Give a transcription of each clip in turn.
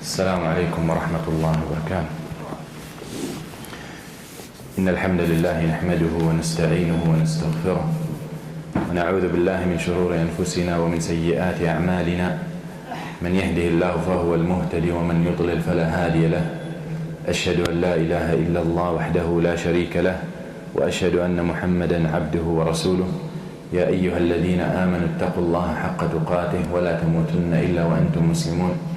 السلام عليكم ورحمة الله وبركاته. إن الحمد لله نحمده ونستعينه ونستغفره ونعوذ بالله من شرور أنفسنا ومن سيئات أعمالنا. من يهده الله فهو المهتدي ومن يضلل فلا هادي له. أشهد أن لا إله إلا الله وحده لا شريك له، وأشهد أن محمدا عبده ورسوله. يا أيها الذين آمنوا اتقوا الله حق تقاته ولا تموتن إلا وأنتم مسلمون.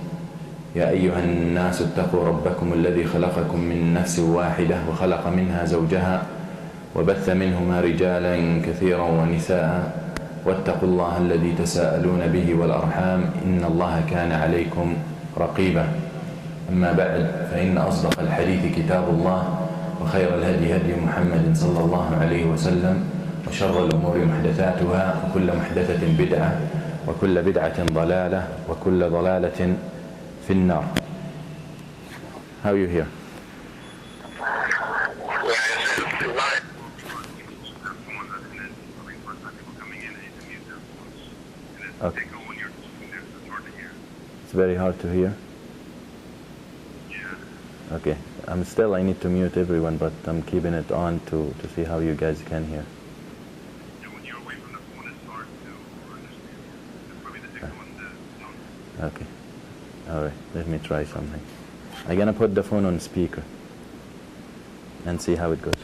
يا أيها الناس اتقوا ربكم الذي خلقكم من نفس واحدة وخلق منها زوجها وبث منهما رجالا كثيرا ونساء، واتقوا الله الذي تساءلون به والأرحام إن الله كان عليكم رقيبا. أما بعد، فإن أصدق الحديث كتاب الله، وخير الهدي هدي محمد صلى الله عليه وسلم، وشر الأمور محدثاتها، وكل محدثة بدعة، وكل بدعة ضلالة، وكل ضلالة في النار. How are you here? Okay. It's very hard to hear. Okay. I need to mute everyone, but I'm keeping it on to see how you guys can hear. When you're away from the phone, it's hard to understand. It's probably the next one to Okay. Alright, let me try something. I'm gonna put the phone on speaker and see how it goes.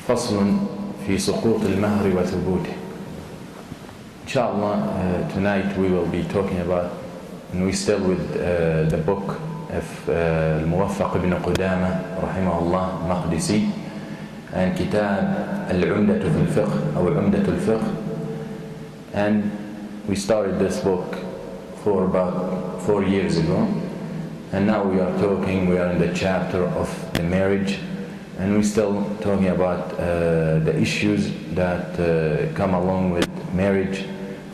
فصل في سقوط المهر وثبوته. Inshallah, tonight we will be talking about, and we still with the book of الموفق بن قدامة رحمه الله مقدسي, and كتاب العمدة في الفقه أو عمدة الفقه. And we started this book for about 4 years ago, and now we are in the chapter of the marriage, and we're still talking about the issues that come along with marriage,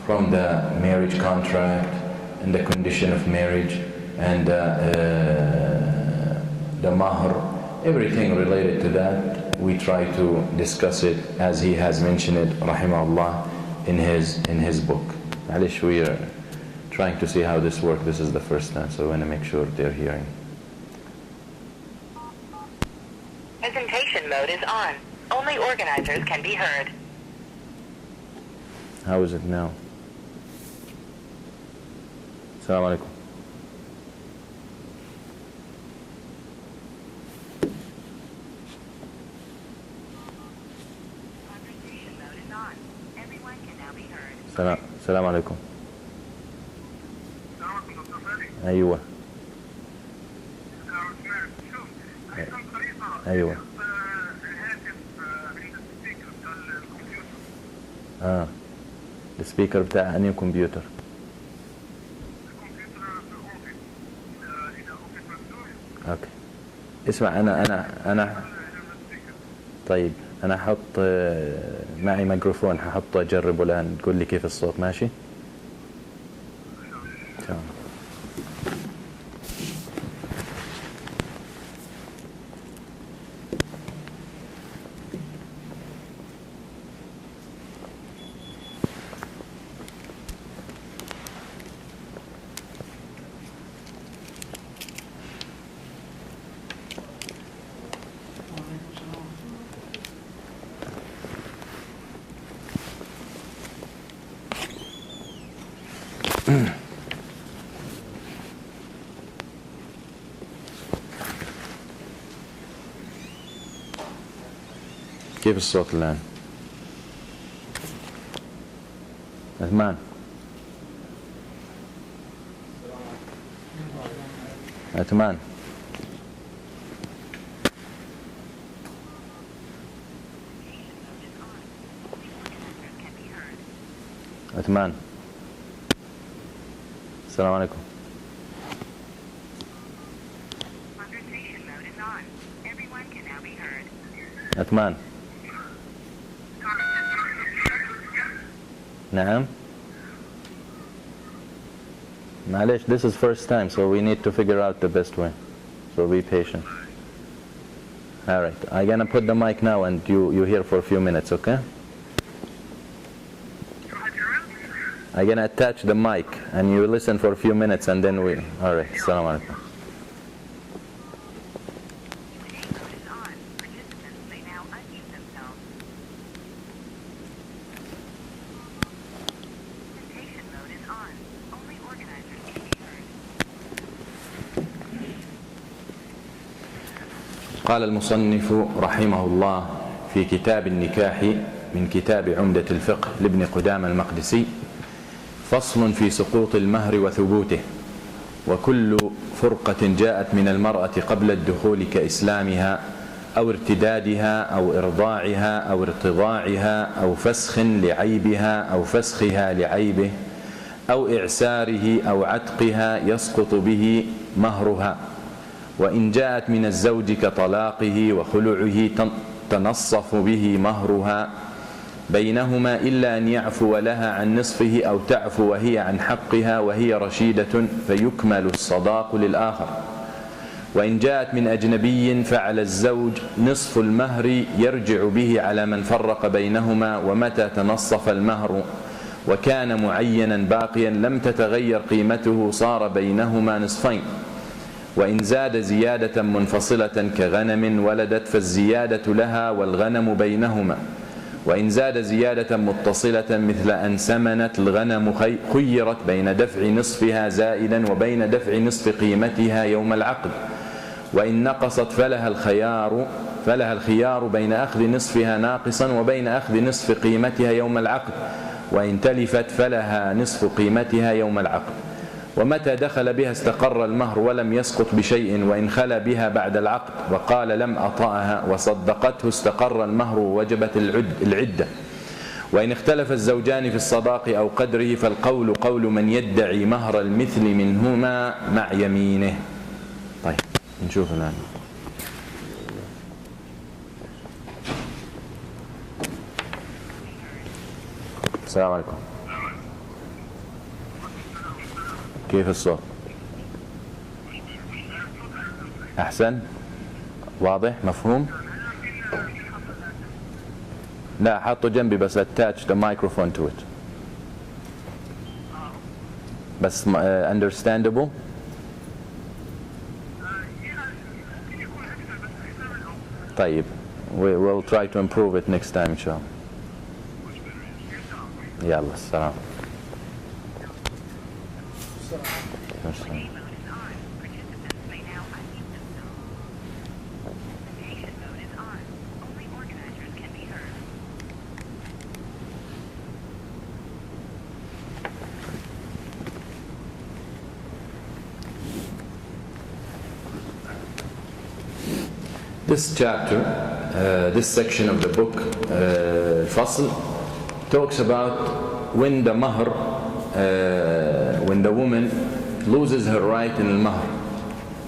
from the marriage contract and the condition of marriage and the mahr, everything related to that. We try to discuss it as he has mentioned it, rahimahullah, in his book. Alish, we are trying to see how this works. This is the first time, so we want to make sure they're hearing. Presentation mode is on. Only organizers can be heard. How is it now? Assalamu alaikum. Presentation mode is on. Everyone can now be heard. السلام عليكم. أيوة. أيوة. السبيكر بتاع أنهي كمبيوتر؟ اوكي. اسمع، انا طيب، انا هحط معي ميكروفون، هحطه اجربه الان، تقول لي كيف الصوت ماشي؟ تمام. كيف الصوت الآن؟ عثمان، عثمان، عثمان، السلام عليكم. عثمان، نعم. معلش, this is first time, so we need to figure out the best way. So be patient. All right, I'm gonna put the mic now and you hear for a few minutes, okay? I'm gonna attach the mic and you listen for a few minutes and then we... All right, assalamu alaikum. قال المصنف رحمه الله في كتاب النكاح من كتاب عمدة الفقه لابن قدامة المقدسي: فصل في سقوط المهر وثبوته. وكل فرقة جاءت من المرأة قبل الدخول كإسلامها أو ارتدادها أو إرضاعها أو ارتضاعها أو فسخ لعيبها أو فسخها لعيبه أو إعساره أو عتقها يسقط به مهرها. وإن جاءت من الزوج كطلاقه وخلعه تنصف به مهرها بينهما إلا أن يعفو لها عن نصفه أو تعفو وهي عن حقها وهي رشيدة فيكمل الصداق للآخر. وإن جاءت من أجنبي فعلى الزوج نصف المهر يرجع به على من فرق بينهما. ومتى تنصف المهر وكان معينا باقيا لم تتغير قيمته صار بينهما نصفين. وإن زاد زيادة منفصلة كغنم ولدت فالزيادة لها والغنم بينهما. وإن زاد زيادة متصلة مثل أن سمنت الغنم خيرت بين دفع نصفها زائدا وبين دفع نصف قيمتها يوم العقد. وإن نقصت فلها الخيار بين أخذ نصفها ناقصا وبين أخذ نصف قيمتها يوم العقد. وإن تلفت فلها نصف قيمتها يوم العقد. ومتى دخل بها استقر المهر ولم يسقط بشيء. وإن خلا بها بعد العقد وقال لم أطأها وصدقته استقر المهر ووجبت العدة. وإن اختلف الزوجان في الصداق أو قدره فالقول قول من يدعي مهر المثل منهما مع يمينه. طيب نشوف الآن. السلام عليكم. كيف الصوت؟ أحسن؟ واضح؟ مفهوم؟ لا حطه جنبي بس attach the microphone to it. بس understandable؟ طيب we'll try to improve it next time إن شاء الله. يلا السلام. This chapter, this section of the book, Fasl, talks about when the mahr, when the woman loses her right in al-mahr.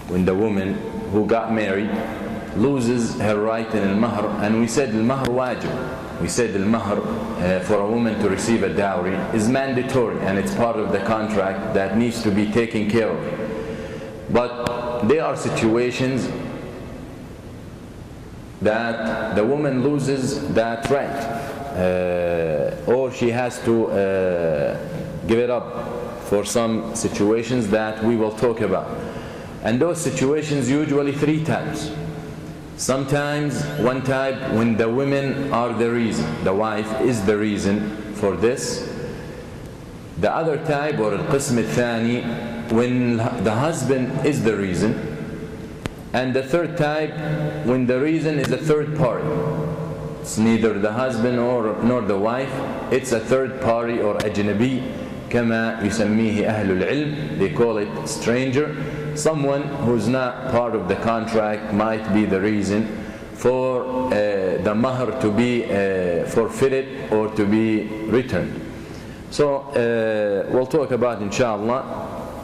When the woman who got married loses her right in al-mahr, and we said al-mahr wajib. We said al-mahr for a woman to receive a dowry is mandatory and it's part of the contract that needs to be taken care of. But there are situations that the woman loses that right, or she has to give it up for some situations that we will talk about. And those situations usually three types. Sometimes one type when the women are the reason, the wife is the reason for this. The other type, or al-qism al-thani, when the husband is the reason. And the third type, when the reason is a third party. It's neither the husband nor the wife, it's a third party or ajnabi, كما يسميه أهل العلم. They call it stranger. Someone who's not part of the contract might be the reason for the mahr to be forfeited or to be returned. So we'll talk about, inshallah,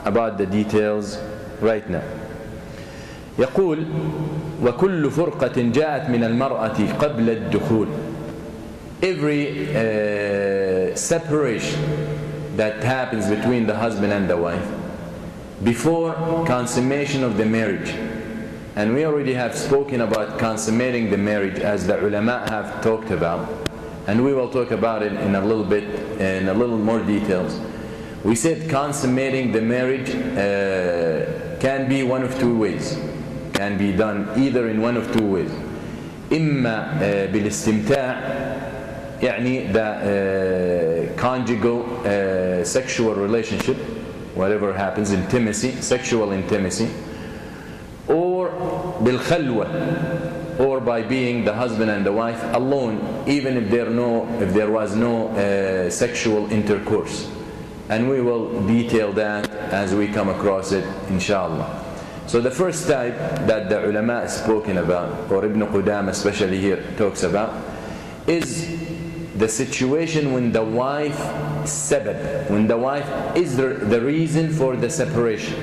about the details right now. يقول وكل فرقة جاءت من المرأة قبل الدخول. Every separation that happens between the husband and the wife before consummation of the marriage. and we already have spoken about consummating the marriage as the ulama have talked about, and we will talk about it in a little bit, in a little more details. We said consummating the marriage can be one of two ways, can be done either in one of two ways. إما بالاستمتاع, يعني the conjugal sexual relationship, whatever happens, intimacy, sexual intimacy, or بالخلوة, or by being the husband and the wife alone, even if there was no sexual intercourse. And we will detail that as we come across it, inshallah. So the first type that the ulama has spoken about, or Ibn Qudama especially here talks about, is the situation when the wife sabab, when the wife is the reason for the separation.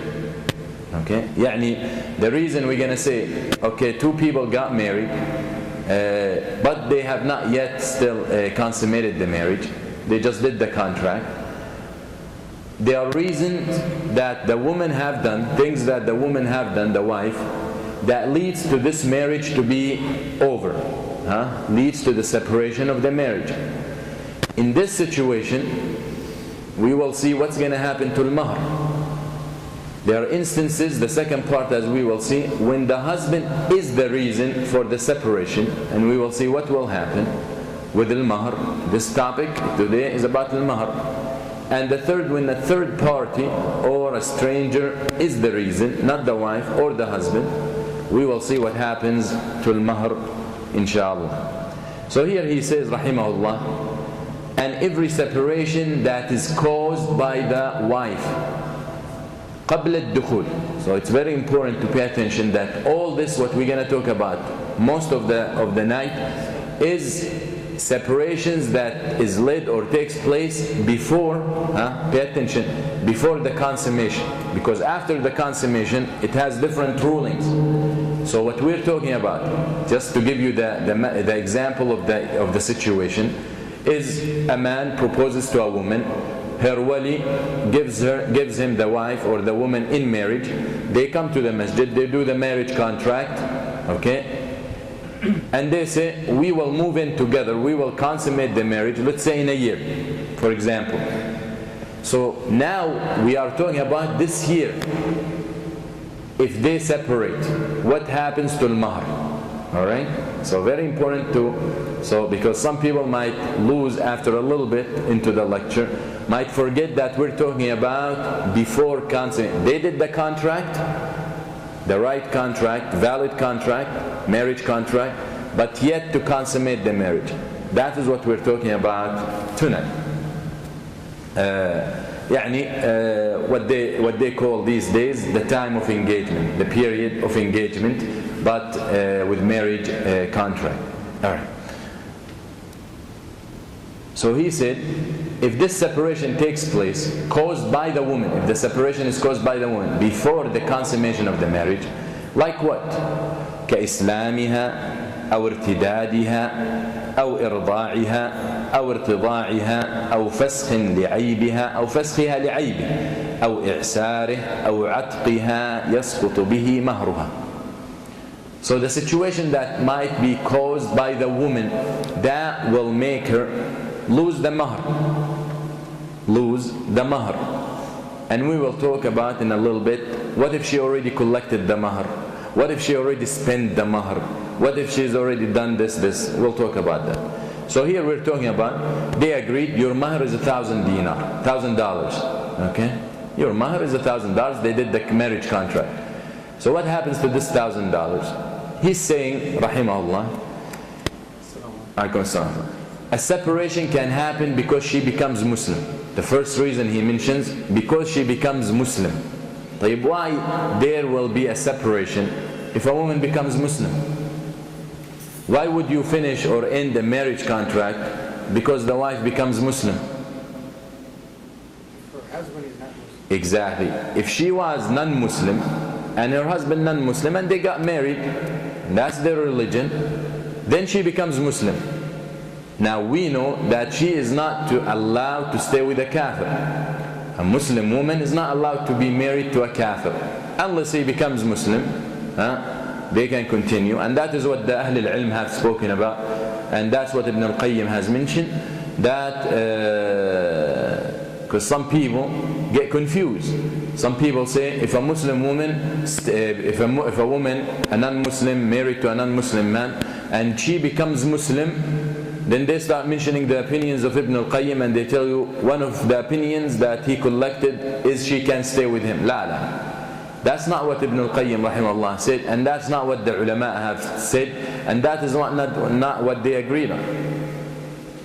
Okay, يعني the reason we're gonna say, okay, two people got married, but they have not yet still consummated the marriage. They just did the contract. There are reasons that the woman have done, things that the woman have done, the wife, that leads to this marriage to be over, leads to the separation of the marriage. In this situation, we will see what's going to happen to al-mahr. There are instances, the second part as we will see, when the husband is the reason for the separation, and we will see what will happen with al-mahr. This topic today is about al-mahr. And the third, when a third party or a stranger is the reason, not the wife or the husband, we will see what happens to al-mahr, inshallah. So here he says, rahimahullah, and every separation that is caused by the wife, قبل الدخول. So it's very important to pay attention that all this, what we're going to talk about most of the night, is separations that is led or takes place before, pay attention, before the consummation, because after the consummation it has different rulings. So what we're talking about, just to give you the example of the situation, is a man proposes to a woman, her wali gives him the wife or the woman in marriage, they come to the masjid, they do the marriage contract, okay, and they say, we will move in together, we will consummate the marriage, let's say in a year, for example. So now we are talking about this year. If they separate, what happens to al-mahr? Alright? So very important because some people might lose after a little bit into the lecture, might forget that we're talking about before consummation. They did the contract, the right contract, valid contract, marriage contract, but yet to consummate the marriage. That is what we're talking about tonight. What they call these days the time of engagement, the period of engagement, but with marriage contract. All right. So he said, if this separation takes place caused by the woman, if the separation is caused by the woman before the consummation of the marriage, like what? كإسلامها أو ارتدادها أو إرضاعها أو ارتضاعها أو فسخ لعيبها أو فسخها لعيبه أو إعساره أو عتقها يسقط به مهرها. So the situation that might be caused by the woman, that will make her lose the mahr. Lose the mahr. And we will talk about in a little bit, what if she already collected the mahr? What if she already spent the mahr? What if she's already done this? We'll talk about that. So here we're talking about, they agreed, your mahr is 1,000 dinar, $1,000. Okay? Your mahr is $1,000. They did the marriage contract. So what happens to this $1,000? He's saying, rahimahullah, a separation can happen because she becomes Muslim. The first reason he mentions, because she becomes Muslim. Why there will be a separation if a woman becomes Muslim? Why would you finish or end the marriage contract because the wife becomes Muslim? Her husband is not Muslim. Exactly. If she was non-Muslim and her husband non-Muslim and they got married, and that's their religion, then she becomes Muslim. Now we know that she is not allowed to stay with a kafir. A Muslim woman is not allowed to be married to a kafir unless he becomes Muslim. they can continue. And that is what the Ahl al-Ilm have spoken about. And that's what Ibn al-Qayyim has mentioned, that because some people get confused. Some people say if a Muslim woman, if a woman, a non-Muslim married to a non-Muslim man, and she becomes Muslim, then they start mentioning the opinions of Ibn al-Qayyim, and they tell you one of the opinions that he collected is she can stay with him. La. That's not what Ibn al-Qayyim rahimahullah said, and that's not what the ulama have said, and that is not what they agreed on.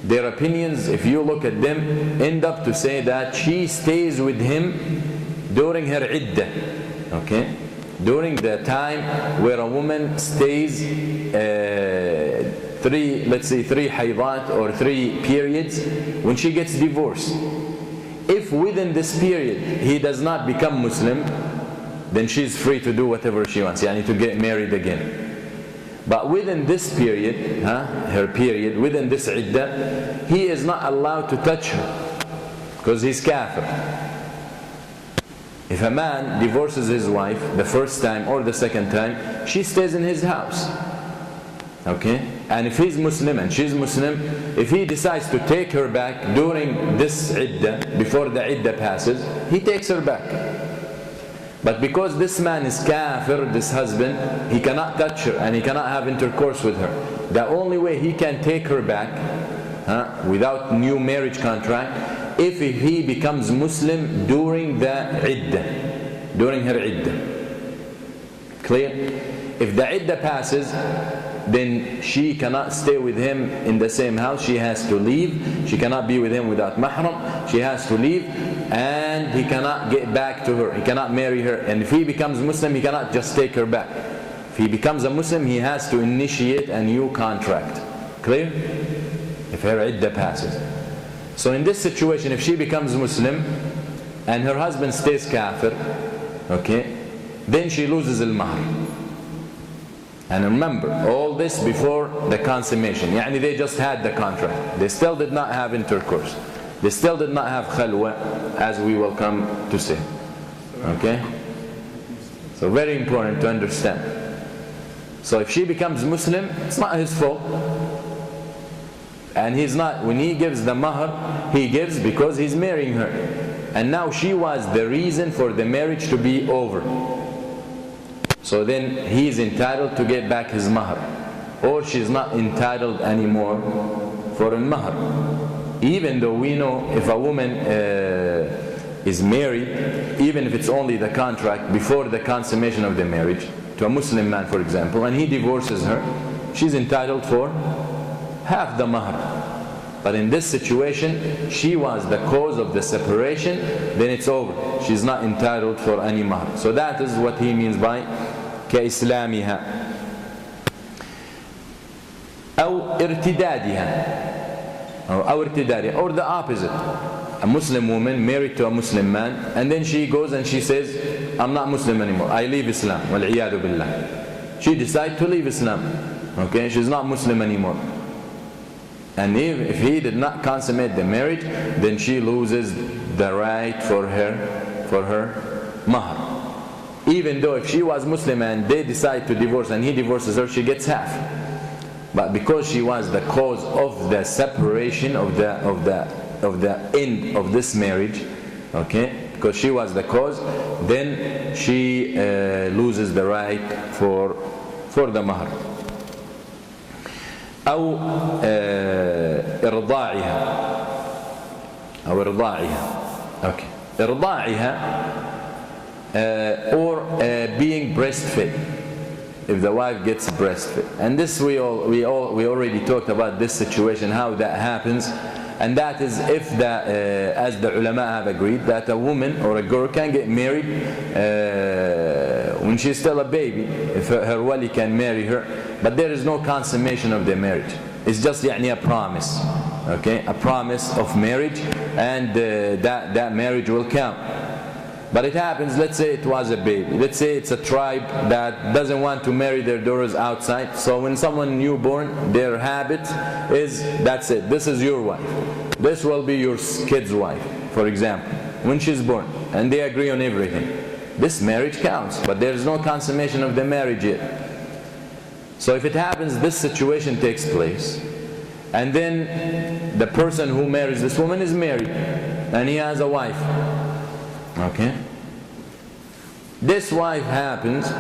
Their opinions, if you look at them, end up to say that she stays with him during her iddah, okay? During the time where a woman stays let's say three haydat or 3 periods when she gets divorced. If within this period he does not become Muslim, then she's free to do whatever she wants, yani to get married again. But within this period, her period, within this iddah, he is not allowed to touch her because he's kafir. If a man divorces his wife the first time or the second time, she stays in his house. Okay? And if he's Muslim and she's Muslim, if he decides to take her back during this iddah, before the iddah passes, he takes her back. But because this man is kafir, this husband, he cannot touch her and he cannot have intercourse with her. The only way he can take her back without new marriage contract, if he becomes Muslim during the iddah, during her iddah. Clear? If the iddah passes, then she cannot stay with him in the same house. She has to leave. She cannot be with him without mahram. She has to leave, and he cannot get back to her. He cannot marry her. And if he becomes Muslim, he cannot just take her back. If he becomes a Muslim, he has to initiate a new contract. Clear? If her iddah passes. So in this situation, if she becomes Muslim and her husband stays kafir, okay, then she loses al-mahr. And remember, all this before the consummation. Yani they just had the contract. They still did not have intercourse. They still did not have khalwa, as we will come to say. Okay? So very important to understand. So if she becomes Muslim, it's not his fault. And he's not, when he gives the mahr, he gives because he's marrying her. And now she was the reason for the marriage to be over. So then he is entitled to get back his mahr, or she's not entitled anymore for a mahr. Even though we know if a woman is married, even if it's only the contract before the consummation of the marriage, to a Muslim man for example, and he divorces her, she's entitled for half the mahr. But in this situation, she was the cause of the separation, then it's over. She's not entitled for any mahr. So that is what he means by كإسلامها أو ارتدادها أو ارتدادها, or the opposite. A Muslim woman married to a Muslim man, and then she goes and she says, I'm not Muslim anymore, I leave Islam. وَالْعِيَاذُ بِاللَّهِ. She decides to leave Islam. Okay, she's not Muslim anymore. And if he did not consummate the marriage, then she loses the right for her mahr. Even though if she was Muslim and they decide to divorce and he divorces her, she gets half. But because she was the cause of the separation of the end of this marriage, okay, because she was the cause, then she loses the right for the mahr. أو إرضاعها okay. إرضاعها or being breastfed, if the wife gets breastfed. And this we already talked about this situation, how that happens. And that is if as the ulama have agreed, that a woman or a girl can get married when she's still a baby, if her wali can marry her, but there is no consummation of the marriage. It's just a promise, okay, a promise of marriage, and that marriage will count. But it happens, let's say it was a baby, let's say it's a tribe that doesn't want to marry their daughters outside. So when someone newborn, their habit is, that's it, this is your wife, this will be your kid's wife, for example, when she's born, and they agree on everything. This marriage counts, but there is no consummation of the marriage yet. So if it happens, this situation takes place, and then the person who marries this woman is married, and he has a wife. Okay? This wife happens,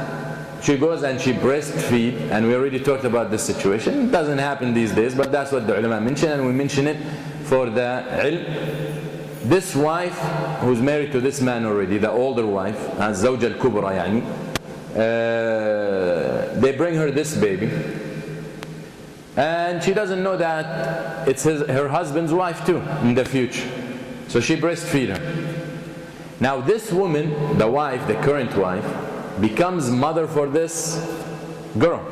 she goes and she breastfeeds, and we already talked about this situation. It doesn't happen these days, but that's what the ulama mention, and we mention it for the ilm. This wife who's married to this man already, the older wife, الزوجة الكبرى يعني, they bring her this baby, and she doesn't know that it's her husband's wife too in the future. So she breastfeeds her. Now this woman, the wife, the current wife, becomes mother for this girl.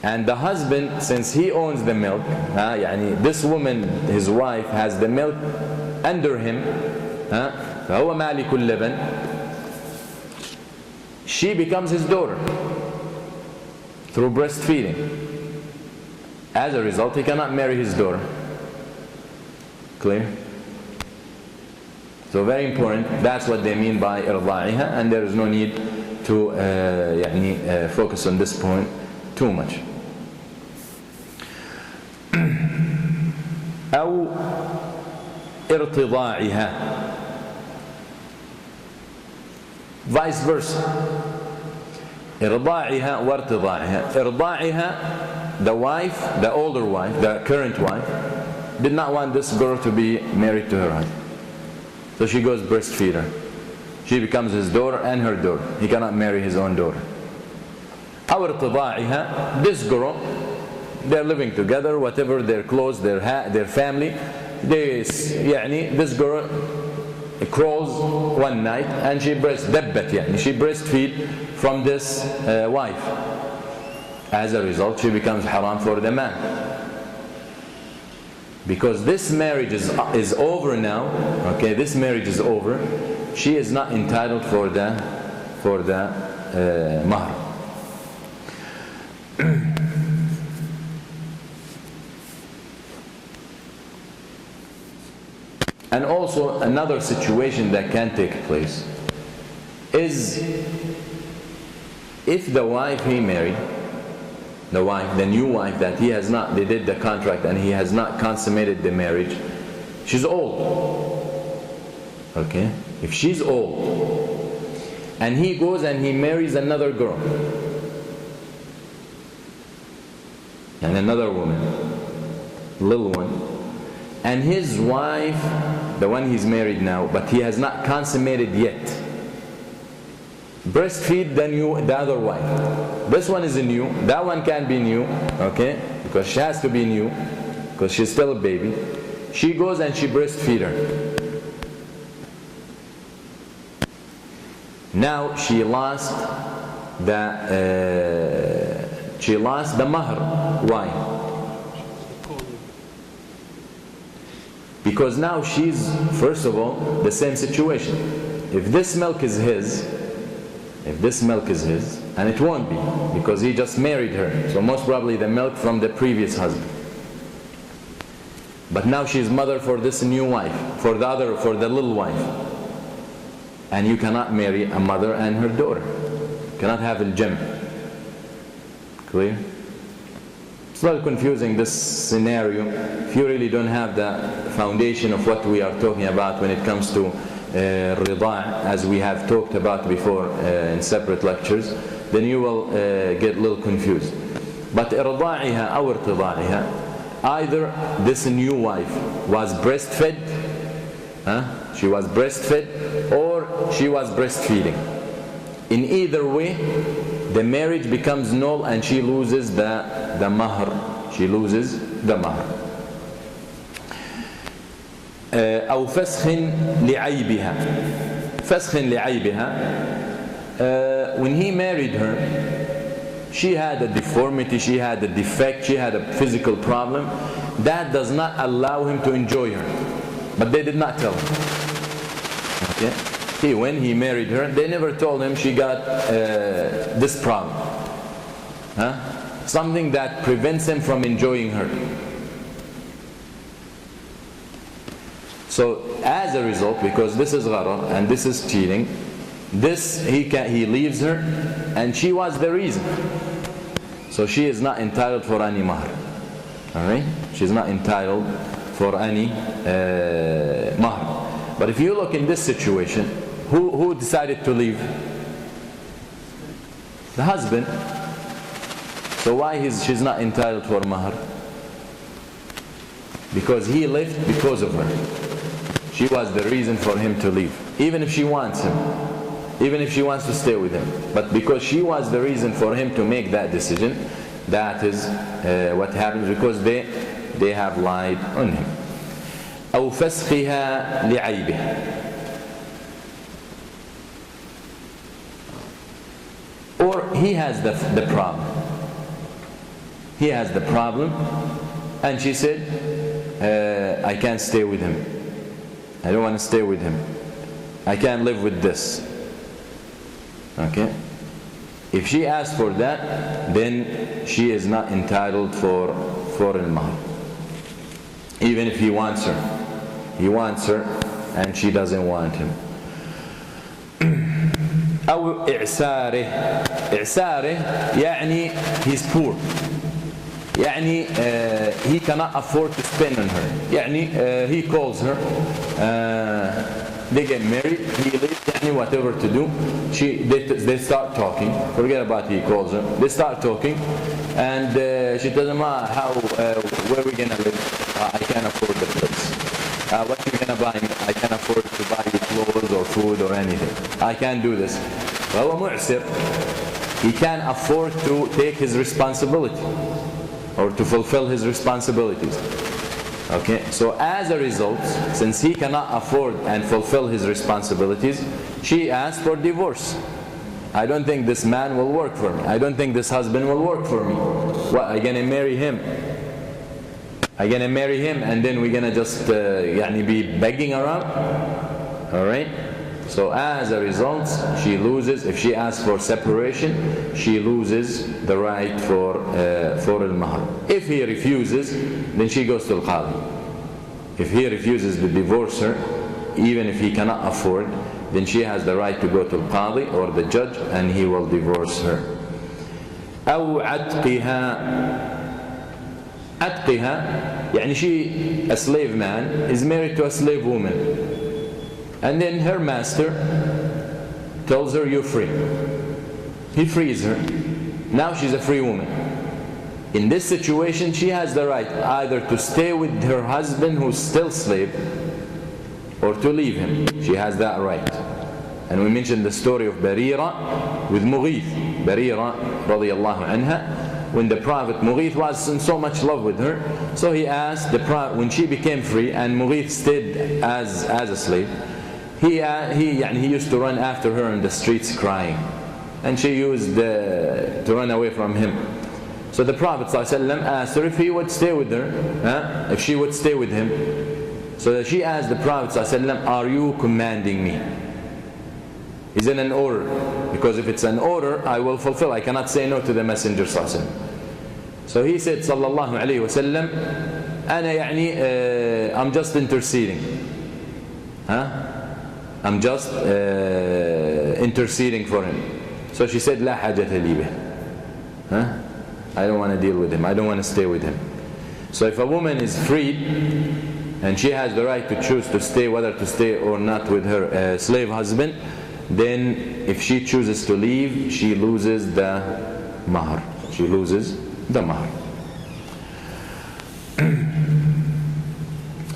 And the husband, since he owns the milk, يعني this woman, his wife, has the milk under him, فهو مالك اللبن, she becomes his daughter through breastfeeding. As a result, he cannot marry his daughter. Clear? So very important. That's what they mean by إرضاعها, and there is no need to focus on this point too much. أو ارتضاعها. Vice versa. إرضاعها وارتضاعها. إرضاعها, the wife, the older wife, the current wife, did not want this girl to be married to her husband. So she goes breastfeed her. She becomes his daughter and her daughter. He cannot marry his own daughter. أو ارتضاعها, this girl, they're living together, whatever, they're close, their family. This girl crawls one night and she she breastfeed from this wife. As a result, she becomes haram for the man. Because this marriage is over now, okay, this marriage is over, she is not entitled for the mahr. And also another situation that can take place is if the wife he married, the new wife that they did the contract and he has not consummated the marriage, she's old. Okay? If she's old and he goes and he marries another girl and another woman, little one, and his wife, the one he's married now, but he has not consummated yet, breastfeed the other wife. This one is new, that one can't be new, okay, because she has to be new, because she's still a baby. She goes and she breastfeeds her. Now she lost the mahr. Why? Because now she's, first of all, the same situation. If this milk is his, and it won't be, because he just married her, so most probably the milk from the previous husband. But now she's mother for this new wife, for the little wife. And you cannot marry a mother and her daughter. You cannot have al-jam'. Clear? It's a little confusing, this scenario, if you really don't have the foundation of what we are talking about when it comes to rida', as we have talked about before in separate lectures, then you will get a little confused. But irda'iha or irtida'iha, either this new wife was breastfed, she was breastfed, or she was breastfeeding. In either way, the marriage becomes null and she loses the mahr. She loses the mahr. أو فسخ لعيبها. فسخ لعيبها. When he married her, she had a deformity, she had a defect, she had a physical problem. That does not allow him to enjoy her. But they did not tell him. Okay? When he married her, they never told him she got this problem. Something that prevents him from enjoying her. So as a result, because this is gharar and this is cheating, he leaves her, and she was the reason. So she is not entitled for any mahr. Alright? She's not entitled for any mahr. But if you look in this situation, who decided to leave? The husband. So why she's not entitled for mahr? Because he left because of her. She was the reason for him to leave. Even if she wants him. Even if she wants to stay with him. But because she was the reason for him to make that decision, that is what happens, because they have lied on him. أو فسخها لعيبه. Or he has the problem. He has the problem, and she said, I can't stay with him. I don't want to stay with him. I can't live with this. Okay? If she asks for that, then she is not entitled for al-mahr. Even if he wants her. He wants her and she doesn't want him. أو إعساره. إعساره يعني he's poor. يعني he cannot afford to spend on her. يعني he calls her, they get married, he leaves, يعني whatever to do. They start talking. Forget about he calls her. They start talking, and she tells him, where are we gonna live? I can't afford the place. What you gonna buy me? I can't afford to buy you clothes or food or anything. I can't do this. فهو معسر. He can't afford to take his responsibility or to fulfill his responsibilities. Okay, so as a result, since he cannot afford and fulfill his responsibilities, she asked for divorce. I don't think this man will work for me. I don't think this husband will work for me. What, I'm gonna marry him? I'm gonna marry him and then we're gonna just be begging around? Alright? So as a result, she loses. If she asks for separation, she loses the right for al-mahr. If he refuses, then she goes to al-qadi. If he refuses to divorce her, even if he cannot afford, then she has the right to go to al-qadi or the judge, and he will divorce her. أو عتقها. عتقها, يعني a slave man is married to a slave woman. And then her master tells her, you're free. He frees her. Now she's a free woman. In this situation, she has the right either to stay with her husband who's still slave, or to leave him. She has that right. And we mentioned the story of Barira with Mughith. Barira, radiyallahu anha, when the Prophet Mughith was in so much love with her, so he asked the Prophet, when she became free and Mughith stayed as a slave, he used to run after her in the streets crying, and she used to run away from him. So the Prophet ﷺ asked her if he would stay with her, if she would stay with him. So she asked the Prophet ﷺ, are you commanding me? Is it an order? Because if it's an order, I will fulfill. I cannot say no to the Messenger ﷺ. So he said sallallahu alayhi wa sallam, I'm just interceding. I'm just interceding for him. So she said, لا حاجة لي به. I don't want to deal with him. I don't want to stay with him. So if a woman is freed and she has the right to choose to stay, whether to stay or not with her slave husband, then if she chooses to leave, she loses the mahr. She loses the mahr.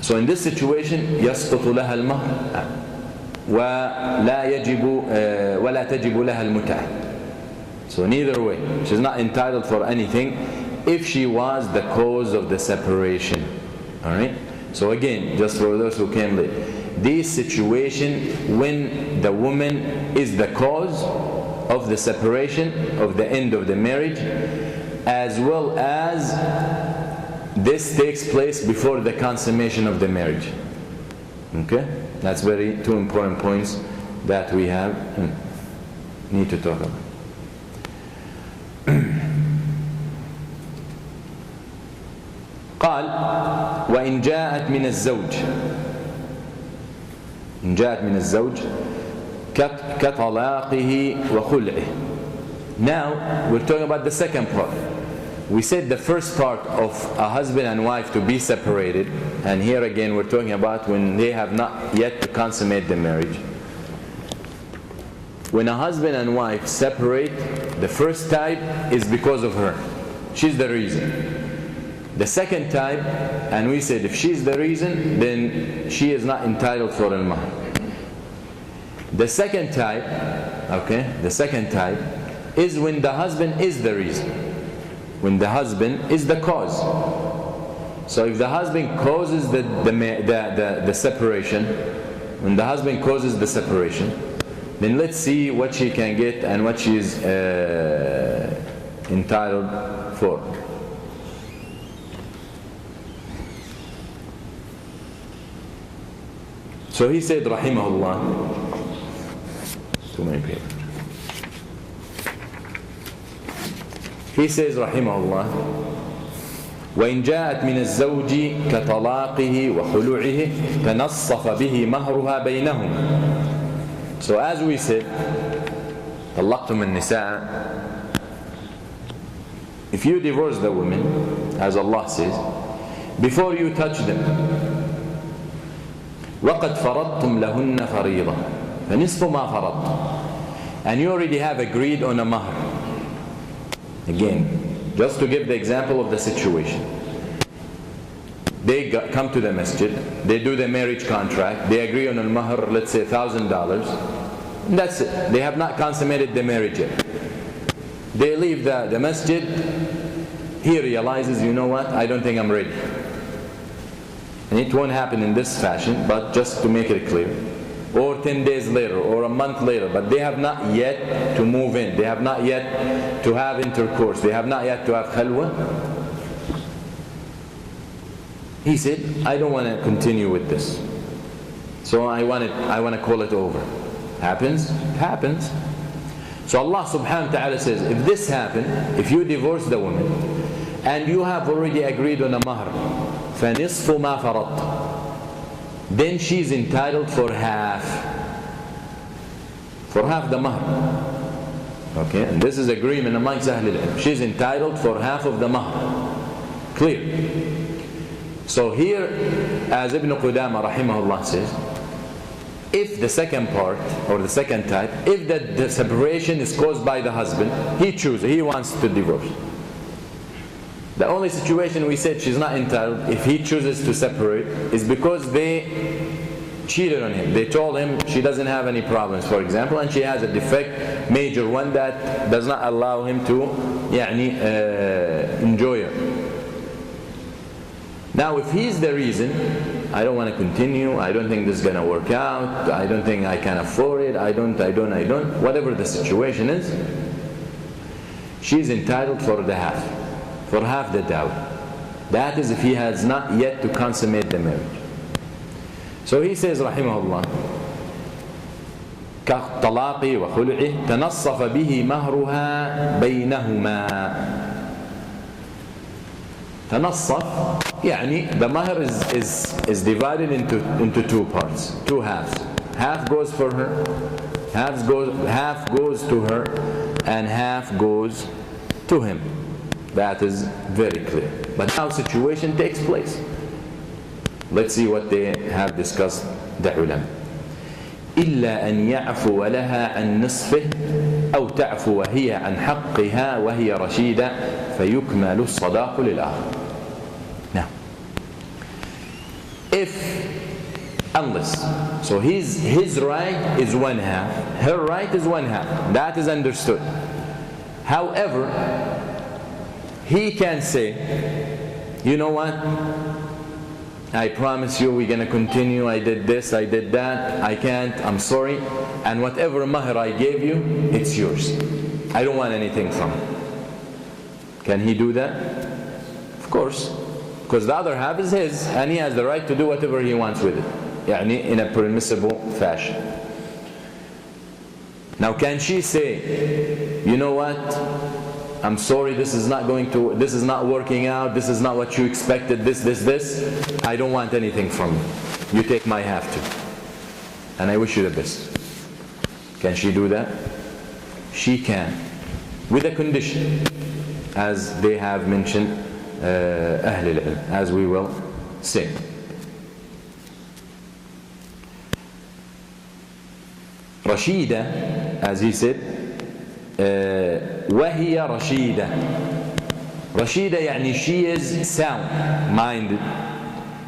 So in this situation, يسقط لها المهر ولا تجب لها المتعة. So neither way, she's not entitled for anything if she was the cause of the separation. Alright? So again, just for those who came late, this situation when the woman is the cause of the separation, of the end of the marriage, as well as this takes place before the consummation of the marriage. Okay? That's two important points that we have need to talk about. قال وإن جاءت من الزوج إن جاءت من الزوج كطلاقه وخلعه. Now we're talking about the second part. we said the first part of a husband and wife to be separated, and here again we're talking about when they have not yet to consummate the marriage. When a husband and wife separate, the first type is because of her. She's the reason. The second type, and we said if she's the reason, then she is not entitled for al-mahr. The second type, the second type is when the husband is the reason. When the husband is the cause. So if the husband causes the separation, when the husband causes the separation, then let's see what she can get and what she is entitled for. So he said, rahimahullah, too many papers. He says, rahimahullah, وإن جاءت من الزوج كطلاقه وخلوعه تنصف به مهرها بينهم. So as we said, طلقتم النساء, if you divorce the women, as Allah says, before you touch them, وقد فرضتم لهن فريضة فنصف ما فرضتم, and you already have agreed on a mahr. Again, just to give the example of the situation. They come to the masjid, they do the marriage contract, they agree on a mahr, let's say $1,000, and that's it. They have not consummated the marriage yet. They leave the masjid, he realizes, you know what, I don't think I'm ready. And it won't happen in this fashion, but just to make it clear. Or 10 days later, or a month later, but they have not yet to move in, they have not yet to have intercourse, they have not yet to have khalwa. He said, I don't want to continue with this. So I want to call it over. Happens? Happens. So Allah subhanahu wa ta'ala says, if this happened, if you divorce the woman, and you have already agreed on a mahr, فَنِصْفُ مَا فَرَضْتَ, then she's entitled for half. For half the mahr. Okay, and this is agreement amongst Ahlul Ilm. She's entitled for half of the mahr. Clear? So here, as Ibn Qudama rahimahullah says, if the second part, or the second type, if the separation is caused by the husband, he chooses, he wants to divorce. The only situation we said she's not entitled, if he chooses to separate, is because they cheated on him. They told him she doesn't have any problems, for example, and she has a defect, major one, that does not allow him to enjoy her. Now if he's the reason, I don't want to continue, I don't think this is going to work out, I don't think I can afford it, I don't, whatever the situation is, she's entitled for the half, for half the dowry. That is if he has not yet to consummate the marriage. So he says, rahimahullah, كَطَلَاقِ وَخُلْعِ تَنَصَّفَ بِهِ مَهْرُهَا بَيْنَهُمَا. تنصف, يعني the mahr is divided into two parts, two halves. Half goes for her, half goes to her, and half goes to him. That is very clear. But now situation takes place. Let's see what they have discussed, the ulama. إلا أن يعفو لها عن نصفه أو تعفو هي عن حقها وهي رشيدة فيكمل الصداق للآخر. Now, unless, so his right is one half, her right is one half. That is understood. However, he can say, you know what? I promise you we're going to continue, I did this, I did that, I can't, I'm sorry, and whatever mahr I gave you, it's yours. I don't want anything from it. Can he do that? Of course, because the other half is his, and he has the right to do whatever he wants with it, يعني in a permissible fashion. Now can she say, you know what? I'm sorry, this is not working out, this is not what you expected, this. I don't want anything from you. You take my half too. And I wish you the best. Can she do that? She can. With a condition. as they have mentioned Ahl al-Ilm, as we will say. Rashida, as he said, وهي رشيدة. Rashida يعني she is sound minded.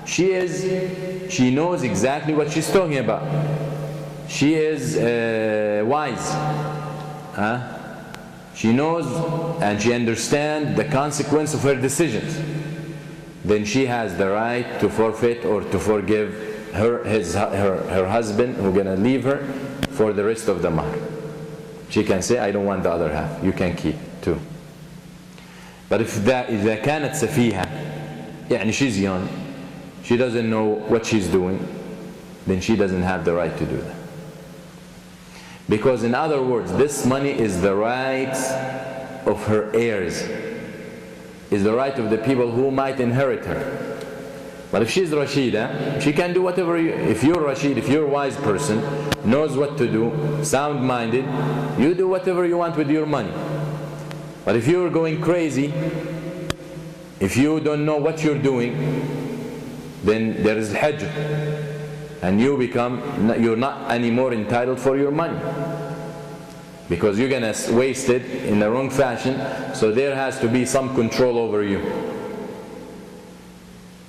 She knows exactly what she's talking about. She is wise. She knows and she understands the consequence of her decisions. Then she has the right to forfeit or to forgive her husband who's going to leave her for the rest of the mahr. She can say, I don't want the other half, you can keep too. But إذا كانت سفيهة, يعني she's young, she doesn't know what she's doing, then she doesn't have the right to do that. Because in other words, this money is the right of her heirs, is the right of the people who might inherit her. But if she's Rashida, she can do whatever if you're Rashid, if you're a wise person, knows what to do, sound-minded, you do whatever you want with your money. But if you're going crazy, if you don't know what you're doing, then there is hajr, and you're not anymore entitled for your money, because you're gonna waste it in the wrong fashion. So there has to be some control over you.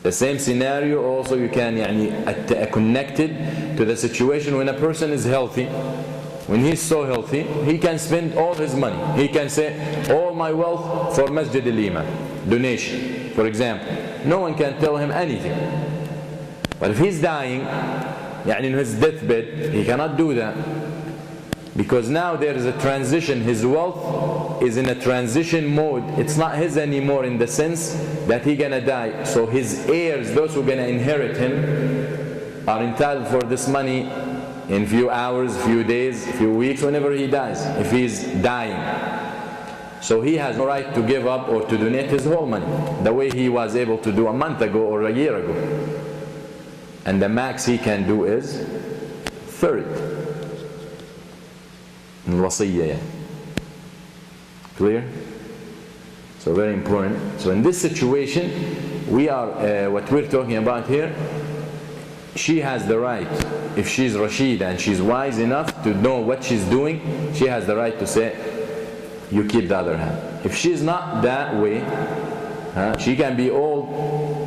The same scenario also you can connected to the situation when a person is healthy. When he's so healthy, he can spend all his money. He can say, all my wealth for Masjid al-Iman, donation, for example. No one can tell him anything. But if he's dying, in his deathbed, he cannot do that. Because now there is a transition. His wealth is in a transition mode. It's not his anymore in the sense that he's gonna die. So his heirs, those who are gonna inherit him, are entitled for this money in few hours, few days, few weeks, whenever he dies, if he's dying. So he has no right to give up or to donate his whole money, the way he was able to do a month ago or a year ago. And the max he can do is third. Wasiyya. Clear? So very important. So in this situation, we are what we're talking about here, she has the right, if she's Rashida and she's wise enough to know what she's doing, she has the right to say, you keep the other half. If she's not that way, she can be old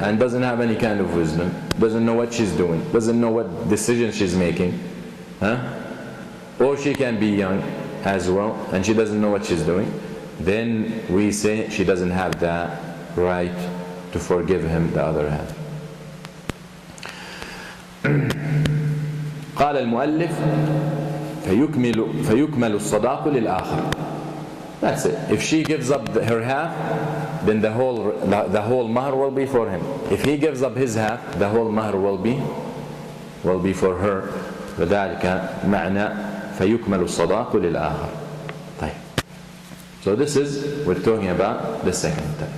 and doesn't have any kind of wisdom, doesn't know what she's doing, doesn't know what decisions she's making, or she can be young as well and she doesn't know what she's doing, then we say she doesn't have that right to forgive him the other half. قال المؤلف فيكمل الصداق للآخر. That's it. If she gives up her half, then the whole mahr will be for him. If he gives up his half, the whole mahr will be for her. وذلك معنى فيكمل الصداق للآخر. طيب. So this is, we're talking about the second type.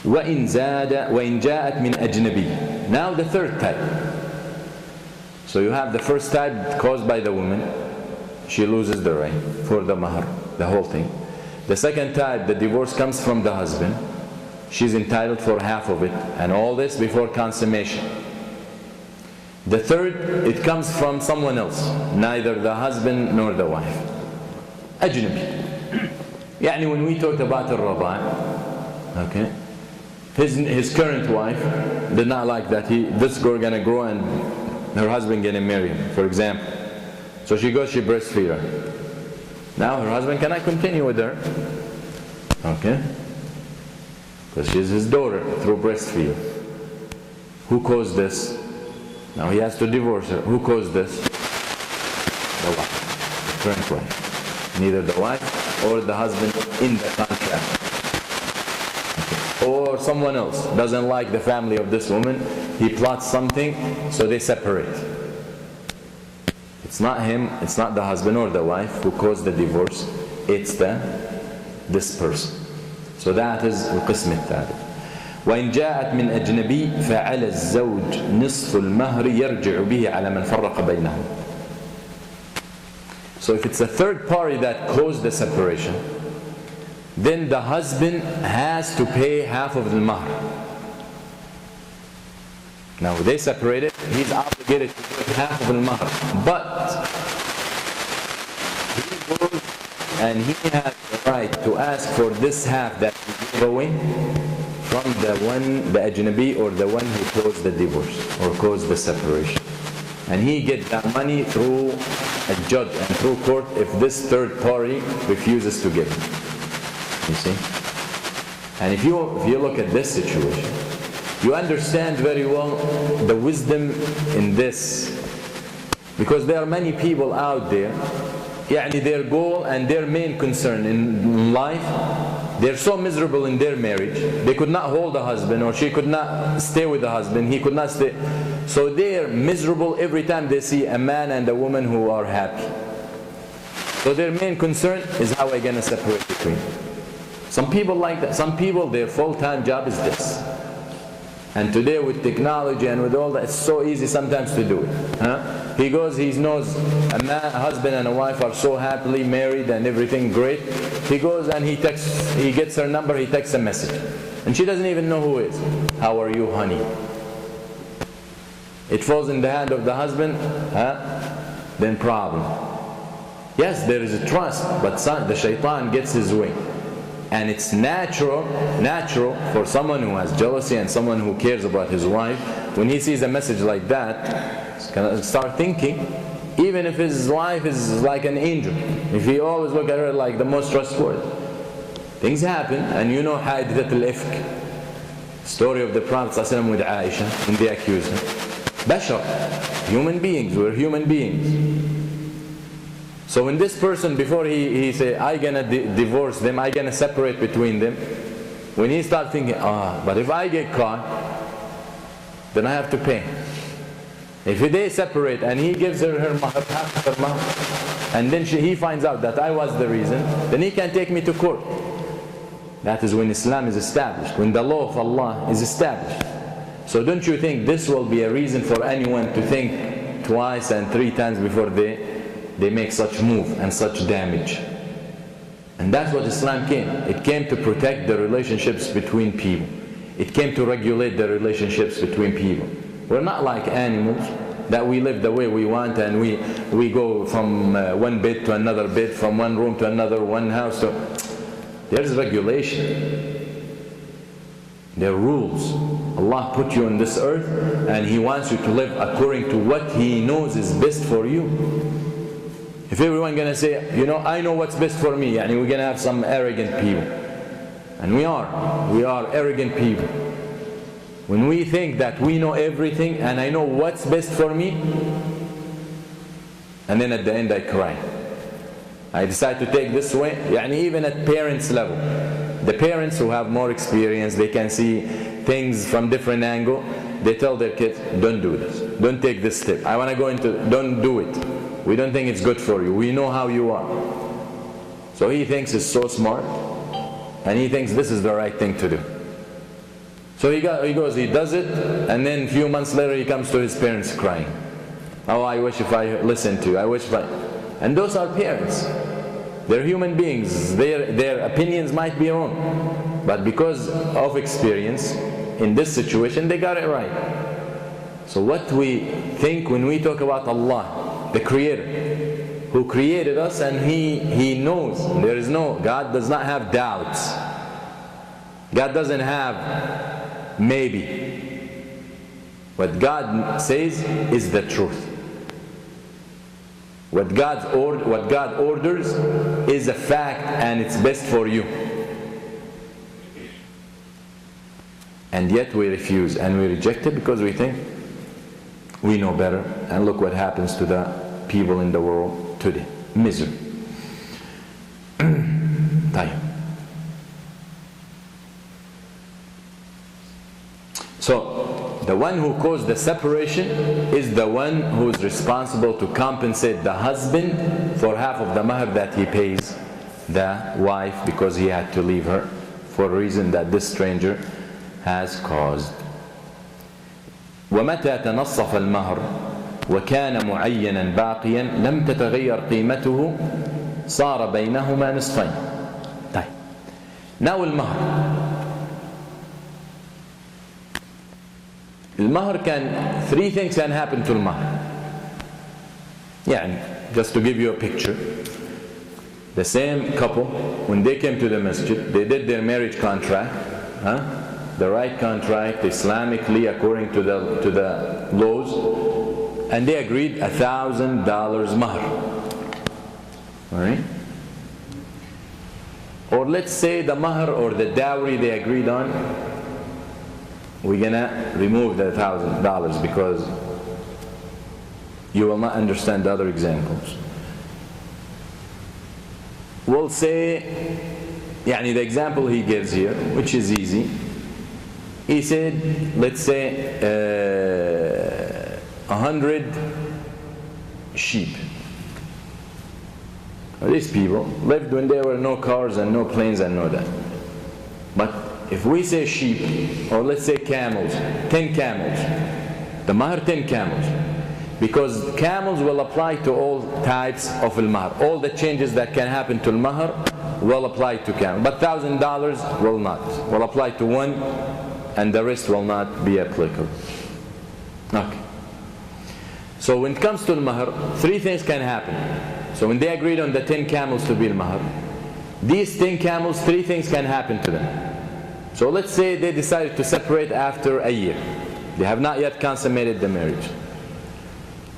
وإن جاءت من أجنبي. Now the third type. So you have the first type caused by the woman. She loses the right for the mahr, the whole thing. The second type, the divorce comes from the husband. She's entitled for half of it, and all this before consummation. The third, it comes from someone else, neither the husband nor the wife. Ajnabi. يعني when we talked about al-Raba', okay, his current wife did not like that this girl gonna grow and her husband gonna marry him, for example. So she goes, she breastfeeds her. Now her husband cannot continue with her, okay, because she's his daughter through breastfeeding. Who caused this? Now he has to divorce her. Who caused this? The wife, the current wife. Neither the wife or the husband in the contract. Or someone else doesn't like the family of this woman, he plots something, so they separate. It's not him, it's not the husband or the wife who caused the divorce, it's this person. So that is القسم الثالث. وإن جاءت من أجنبي فعلى الزوج نصف المهر يرجع به على من فرق بينهم. So if it's a third party that caused the separation, then the husband has to pay half of the mahr. Now they separated, he's obligated to pay half of the mahr. But he goes and he has the right to ask for this half that he gave away from the ajnabi, or the one who caused the divorce or caused the separation. And he gets that money through a judge and through court if this third party refuses to give it. You see? And if you look at this situation, you understand very well the wisdom in this. Because there are many people out there, their goal and their main concern in life, they're so miserable in their marriage, they could not hold a husband, or she could not stay with the husband, he could not stay. So they're miserable every time they see a man and a woman who are happy. So their main concern is how are we going to separate between. Some people like that. Some people, their full-time job is this. And today with technology and with all that, it's so easy sometimes to do it. He goes, he knows a husband and a wife are so happily married and everything great. He goes and he gets her number, he texts a message. And she doesn't even know who it is. How are you, honey? It falls in the hand of the husband, then problem. Yes, there is a trust, but the shaitan gets his way. And it's natural for someone who has jealousy and someone who cares about his wife, when he sees a message like that, he's gonna start thinking, even if his wife is like an angel, if he always look at her like the most trustworthy. Things happen, and you know Hadithat al-Ifk, story of the Prophet ﷺ with Aisha, when they accused him. Bashar, human beings, we're human beings. So when this person, before he say, I'm gonna divorce them, I'm gonna separate between them, when he starts thinking, but if I get caught, then I have to pay. If they separate and he gives her half of her mahr, and then he finds out that I was the reason, then he can take me to court. That is when Islam is established, when the law of Allah is established. So don't you think this will be a reason for anyone to think twice and three times before they make such move and such damage? And that's what Islam came. It came to protect the relationships between people. It came to regulate the relationships between people. We're not like animals that we live the way we want, and we go from one bed to another bed, from one room to another, one house to... There's regulation. There are rules. Allah put you on this earth and He wants you to live according to what He knows is best for you. If everyone gonna say, I know what's best for me, we're gonna have some arrogant people. And we are arrogant people. When we think that we know everything and I know what's best for me, and then at the end I cry. I decide to take this way, even at parents level. The parents who have more experience, they can see things from different angle, they tell their kids, don't do this, don't take this step. I want to go into, don't do it. We don't think it's good for you. We know how you are. So he thinks he's so smart, and he thinks this is the right thing to do. So he goes, he does it, and then a few months later he comes to his parents crying. Oh, I wish if I listened to you, I wish if I... And those are parents. They're human beings. Their opinions might be wrong. But because of experience, in this situation, they got it right. So what we think when we talk about Allah, the Creator, who created us, and He knows. God does not have doubts. God doesn't have maybe. What God says is the truth. What God orders is a fact, and it's best for you. And yet we refuse and we reject it because we think we know better. And look what happens to the people in the world today. Misery. So the one who caused the separation is the one who is responsible to compensate the husband for half of the mahr that he pays the wife, because he had to leave her for a reason that this stranger has caused. وَمَتَى تَنَصَّفَ الْمَهْرُ وكان معينا باقيا لم تتغير قيمته صار بينهما نصفين. طيب now المهر can three things can happen to المهر. يعني just to give you a picture, the same couple when they came to the masjid, they did their marriage contract, the right contract Islamically according to the laws, and they agreed $1,000 mahr. All right? Or let's say the mahr or the dowry they agreed on, we're gonna remove the $1,000 because you will not understand the other examples. We'll say, يعني the example he gives here, which is easy, he said, let's say 100 sheep. These people lived when there were no cars and no planes and no that. But if we say sheep, or let's say camels, 10 camels, the mahr 10 camels, because camels will apply to all types of al-mahr. All the changes that can happen to al-mahr will apply to camel. But $1,000 will not. Will apply to one, and the rest will not be applicable. Okay. So when it comes to al-mahr, three things can happen. So when they agreed on the 10 camels to be al-mahr, these 10 camels, three things can happen to them. So let's say they decided to separate after a year. They have not yet consummated the marriage.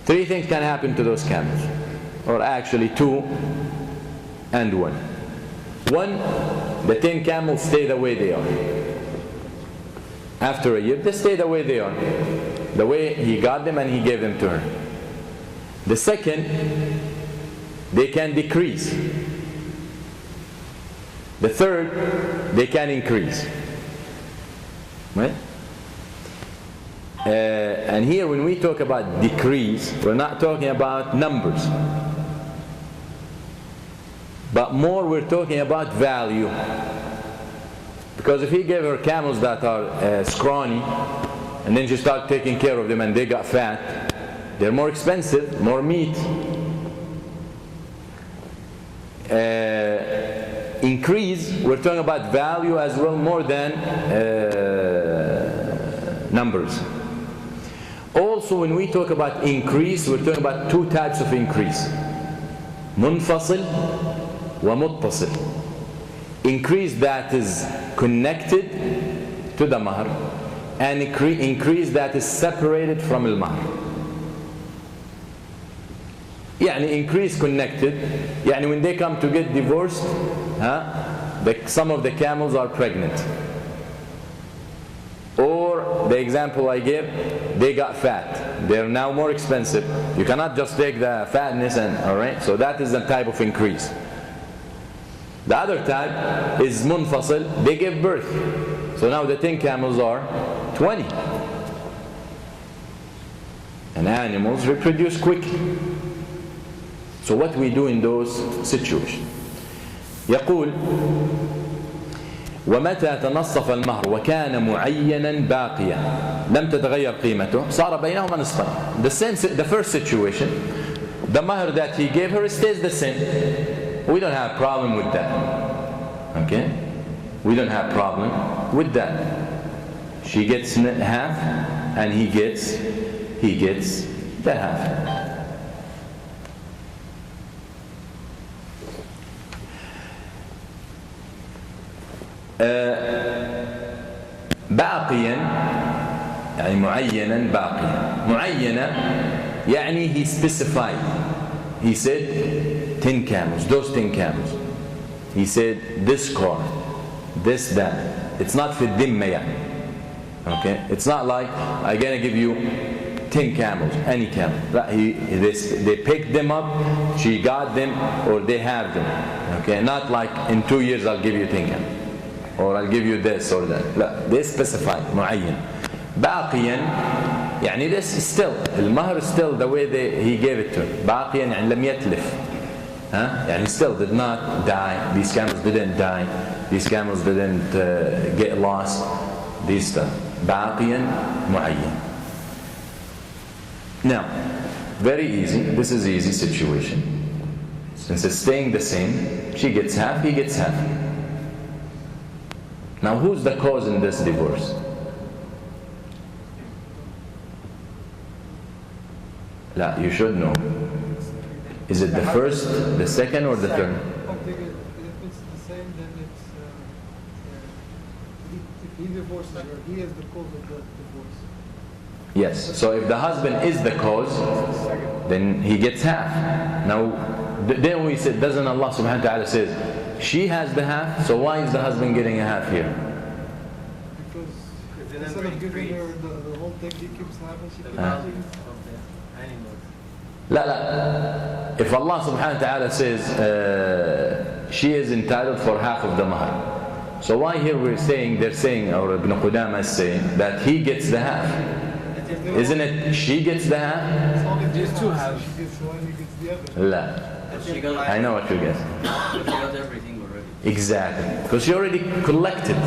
Three things can happen to those camels, or actually two and one. One, the 10 camels stay the way they are. After a year, they stay the way they are, the way he got them and he gave them to her. The second, they can decrease. The third, they can increase. Right? And here when we talk about decrease, we're not talking about numbers, but more we're talking about value. Because if he gave her camels that are scrawny, and then she started taking care of them and they got fat, they're more expensive, more meat. Increase, we're talking about value as well, more than numbers. Also, when we talk about increase, we're talking about two types of increase: munfasil wa muttasil. Increase that is connected to the mahr, and increase that is separated from al-mahr. يعني increase connected, يعني when they come to get divorced, some of the camels are pregnant. Or the example I gave, they got fat. They're now more expensive. You cannot just take the fatness and, alright? So that is the type of increase. The other type is munfasil. They give birth. So now the 10 camels are 20. And animals reproduce quickly. So what we do in those situations? يقول ومتى تنصف المهر وكان معينا باقيا لم تتغير قيمته صار بينهما نصفين. The first situation, the mahr that he gave her stays the same. We don't have a problem with that. Okay? We don't have a problem with that. She gets half and he gets the half. باقيا يعني معينا باقيا. معينا يعني he specified. He said 10 camels, those 10 camels. He said this car, this, that. It's not في الذمة يعني. Okay? It's not like I'm gonna give you 10 camels, any camel. They picked them up, she got them, or they have them. Okay? Not like in 2 years I'll give you 10 camels. Or I'll give you this or that. لا, they specify معين. باقيا يعني this is still المهر is still the way he gave it to her. باقيا يعني لم يتلف. يعني still did not die. These camels didn't die. These camels didn't get lost. These stuff. باقيا معين. Now, Very easy. This is easy situation. Since it's staying the same, she gets half, he gets half. Now who's the cause in this divorce? La, you should know. Is it the first, the second, or the third? If it's the same, then it's if he divorces her, he is the cause of the divorce. Yes. So if the husband is the cause, then he gets half. Now, then we said, doesn't Allah subhanahu wa ta'ala says, she has the half, so why is the husband getting a half here? Because instead of giving her the whole thing, he keeps having, she keeps having. La, la. If Allah subhanahu wa ta'ala says she is entitled for half of the mahar, so why here we're saying, they're saying, or Ibn Qudama is saying, that he gets the half? Isn't it she gets the half? It's only just two halves. She gets one, he gets the other. La. I know what you guess. She got everything already. Exactly. Because she already collected.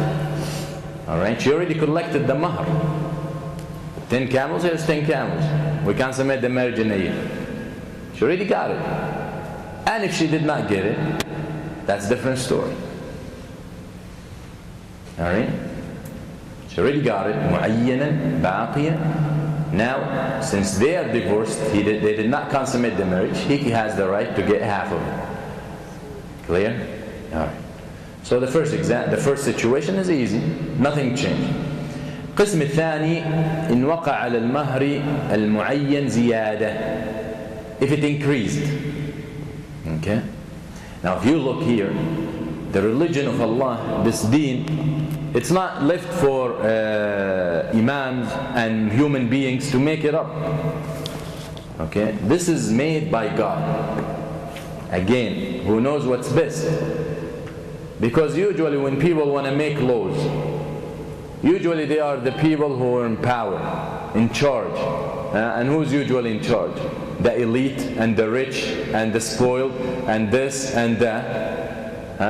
Alright? She already collected the mahar. 10 camels, here's 10 camels. We consummate the marriage in a year. She already got it. And if she did not get it, that's a different story. Alright? She already got it. مُعَيَّنًا بَاقِيًا. Now, since they are divorced, they did not consummate the marriage, he has the right to get half of it. Clear? Alright. So the first situation is easy. Nothing changed. القسم الثاني إن وقع على المهر المعين زيادة. If it increased. Okay? Now if you look here, the religion of Allah, this deen, it's not left for imams and human beings to make it up. Okay? This is made by God. Again, who knows what's best? Because usually when people want to make laws, usually they are the people who are in power, in charge. And who's usually in charge? The elite and the rich and the spoiled and this and that.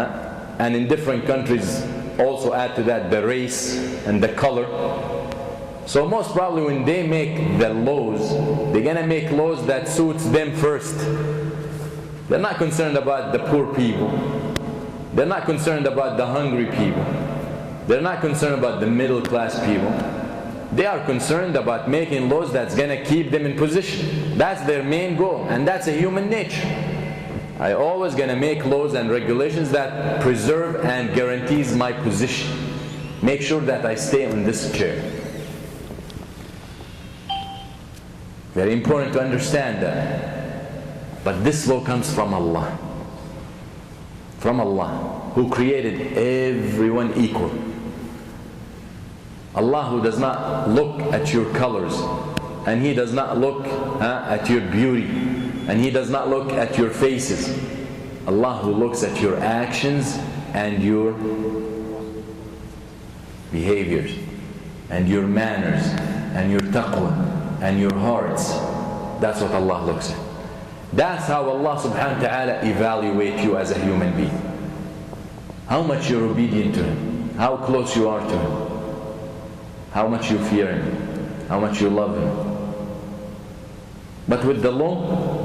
And in different countries also add to that the race and the color. So most probably when they make the laws, they're going to make laws that suits them first. They're not concerned about the poor people. They're not concerned about the hungry people. They're not concerned about the middle class people. They are concerned about making laws that's going to keep them in position. That's their main goal, and that's a human nature. I always going to make laws and regulations that preserve and guarantees my position. Make sure that I stay on this chair. Very important to understand that. But this law comes from Allah. From Allah, who created everyone equal. Allah who does not look at your colors, and He does not look at your beauty, and He does not look at your faces. Allah who looks at your actions and your behaviors and your manners and your taqwa and your hearts. That's what Allah looks at. That's how Allah subhanahu wa ta'ala evaluates you as a human being. How much you're obedient to Him, how close you are to Him, how much you fear Him, how much you love Him. But with the law,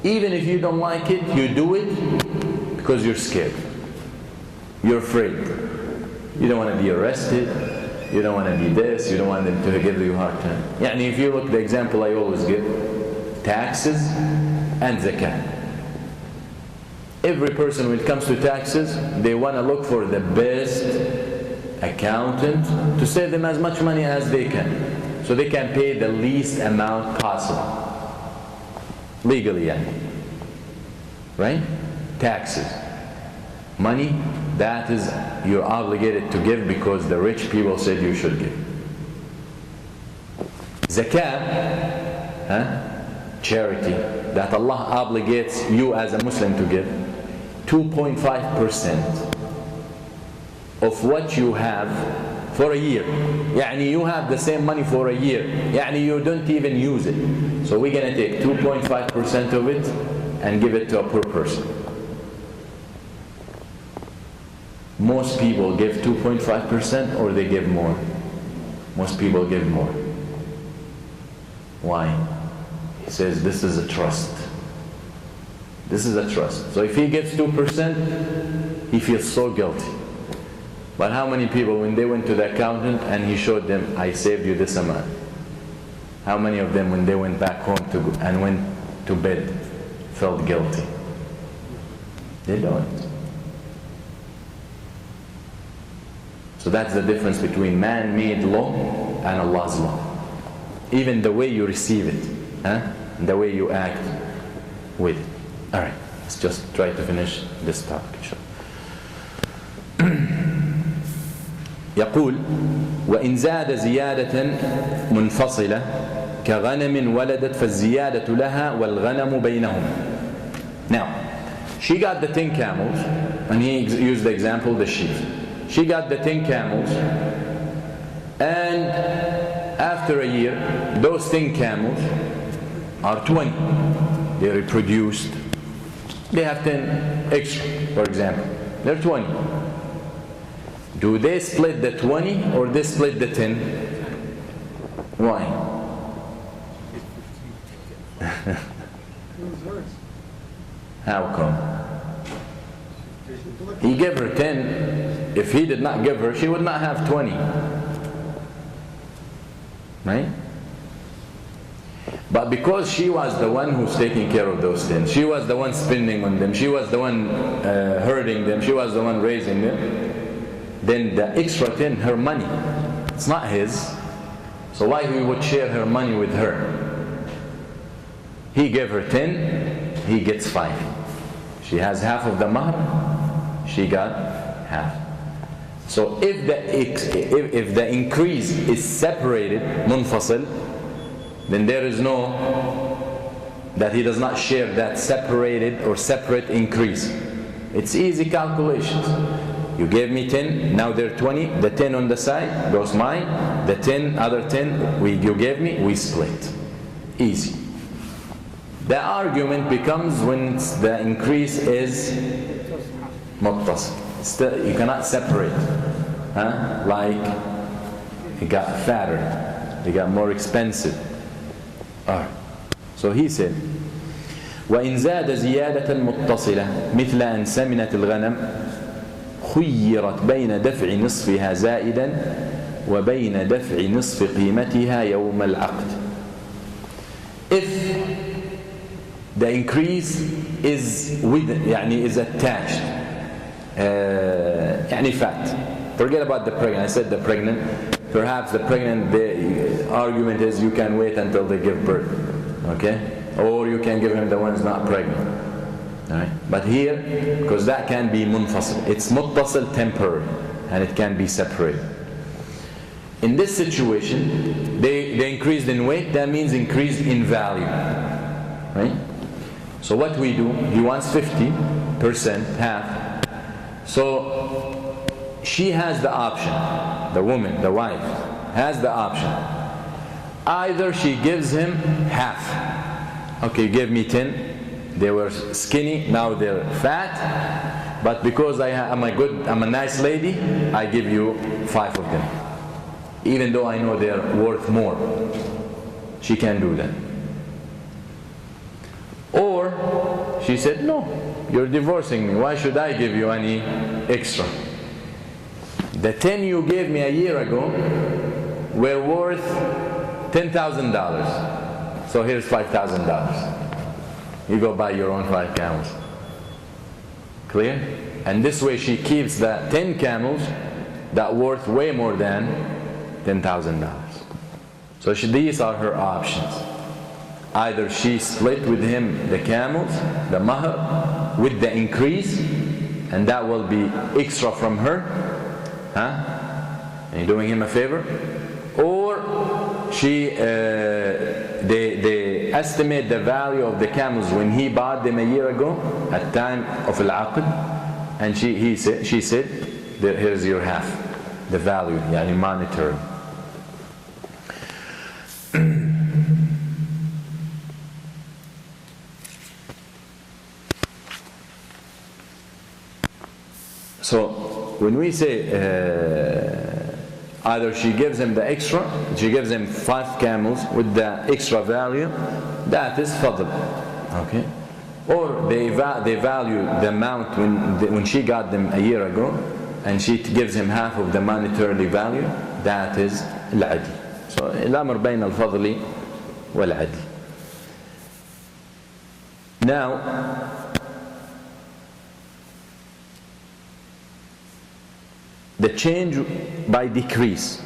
even if you don't like it, you do it because you're scared. You're afraid. You don't want to be arrested. You don't want to be this. You don't want them to give you a hard time. Yani if you look, the example I always give, taxes and zakat. Every person when it comes to taxes, they want to look for the best accountant to save them as much money as they can, so they can pay the least amount possible. Legally, yeah. Right? Taxes. Money, that is, you're obligated to give because the rich people said you should give. Zakat, charity, that Allah obligates you as a Muslim to give, 2.5% of what you have for a year. Yani you have the same money for a year. Yani you don't even use it. So we're going to take 2.5% of it and give it to a poor person. Most people give 2.5% or they give more. Most people give more. Why? says this is a trust. This is a trust. So if he gets 2%, he feels so guilty. But how many people, when they went to the accountant and he showed them, I saved you this amount, how many of them, when they went back home and went to bed, felt guilty? They don't. So that's the difference between man-made law and Allah's law. Even the way you receive it, the way you act with it. All right, let's just try to finish this topic. يقول وإن زاد زيادة منفصلة كغنم ولدت فالزيادة لها والغنم بينهم. Now, she got the 10 camels, and he used the example, the sheep. She got the 10 camels, and after a year, those 10 camels are 20. They reproduced. They have 10 extra, for example. They're 20. Do they split the 20 or they split the 10? Why? How come? He gave her 10. If he did not give her, she would not have 20. Right? But because she was the one who's taking care of those 10, she was the one spending on them, she was the one herding them, she was the one raising them, then the extra 10, her money, it's not his. So why he would share her money with her? He gave her 10, he gets 5. She has half of the mahr, she got half. So if the increase is separated, munfasil, then there is no, that he does not share that separated or separate increase. It's easy calculations. You gave me 10, now they're 20, the 10 on the side goes mine, the 10, other 10 you gave me, we split. Easy. The argument becomes when the increase is muttasil. You cannot separate. Like, it got fatter, it got more expensive. So he said, وإن زاد زيادة متصلة مثل أن سمنت الغنم خيرت بين دفع نصفها زائدا وبين دفع نصف قيمتها يوم العقد. If the increase is with, is attached, fat. Forget about the pregnant. I said the pregnant. Perhaps the pregnant, the argument is you can wait until they give birth, okay? Or you can give him the one's not pregnant. All right? But here, because that can be munfasil, it's muttasil temporary, and it can be separated. In this situation, they increased in weight, that means increased in value, right? So what we do, he wants 50%, half. So she has the option, the woman, the wife, has the option. Either she gives him half. Okay, you gave me 10, they were skinny, now they're fat, but because I'm a nice lady, I give you 5 of them. Even though I know they're worth more. She can do that. Or she said, no, you're divorcing me, why should I give you any extra? The 10 you gave me a year ago were worth $10,000. So here's $5,000. You go buy your own 5 camels. Clear? And this way she keeps the 10 camels that worth way more than $10,000. So these are her options. Either she split with him the camels, the mahr, with the increase, and that will be extra from her. And you're doing him a favor. Or they estimate the value of the camels when he bought them a year ago at time of al-aqd, and she said, here's your half, the value, monetary. So when we say either she gives him the extra, she gives him 5 camels with the extra value, that is fadl. Okay? Or they value the amount when she got them a year ago, and she gives him half of the monetarily value, that is al-adl. So الأمر بين الفضل والعدل. Now, the change by decrease.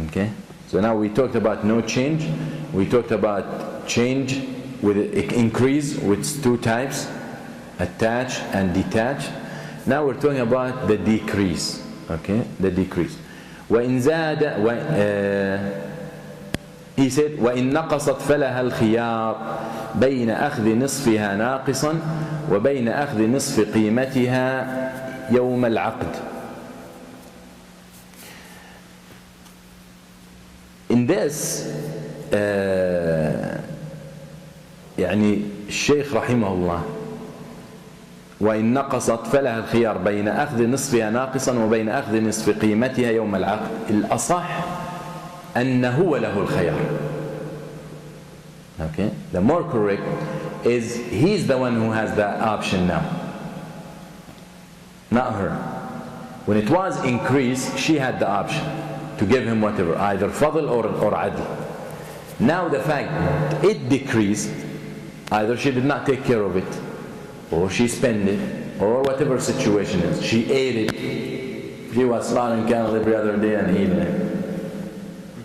Okay? So now we talked about no change. We talked about change with increase with two types, attach and detach. Now we're talking about the decrease. Okay? The decrease. وإن زاد he said وإن نقصت فلها الخيار بين أخذ نصفها ناقصا وبين أخذ نصف قيمتها يوم العقد. In this يعني الشيخ رحمه الله وإن نقصت فلها الخيار بين أخذ نصفها ناقصا وبين أخذ نصف قيمتها يوم العقد. الأصح أنه هو له الخيار. Okay? The more correct is he's the one who has the option now, not her. When it was increased, she had the option to give him whatever, either fadl or adl. Now the fact it decreased, either she did not take care of it, or she spent it, or whatever situation is. She ate it. She was slaughtering cattle every other day and eating it.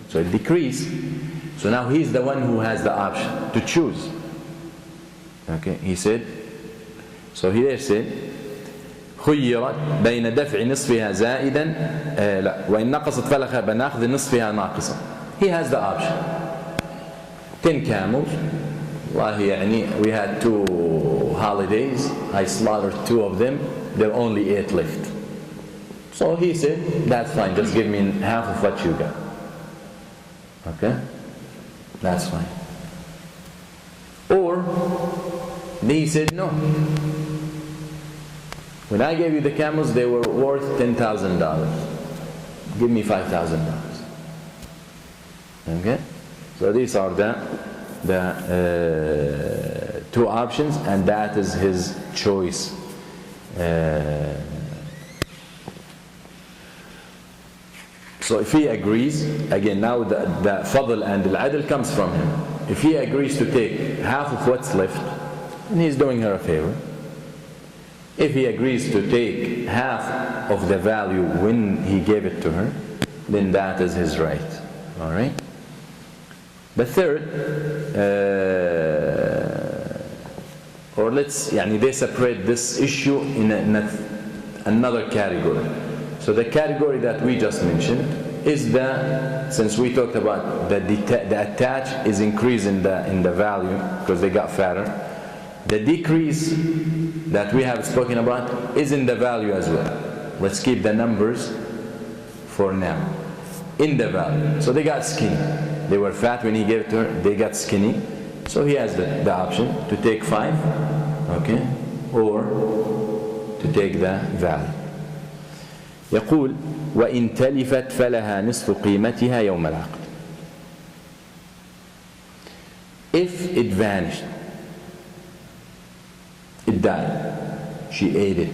So it decreased. So now he's the one who has the option to choose. Okay, he said, so here said, خيرت بين دفع نصفها زائدا لا وإن نقصت فلها بناخذ نصفها ناقصا. He has the option. 10 camels. والله يعني we had 2 holidays. I slaughtered 2 of them. There are only 8 left. So he said, that's fine. Just give me half of what you got. Okay? That's fine. Or he said, no. When I gave you the camels, they were worth $10,000. Give me $5,000. Okay? So these are the 2 options, and that is his choice. So if he agrees, again now the fadl and the adl comes from him. If he agrees to take half of what's left, then he's doing her a favor. If he agrees to take half of the value when he gave it to her, then that is his right. Alright? The third, or let's, they separate this issue in another category. So the category that we just mentioned is since we talked about the attach is increase in the value because they got fatter. The decrease that we have spoken about is in the value as well. Let's keep the numbers for now. In the value. So they got skinny. They were fat when he gave it to her. They got skinny. So he has the option to take 5, okay, or to take the value. يقول وإن تلفت فلها نصف قيمتها يوم العقد. If it vanished, it died, she ate it,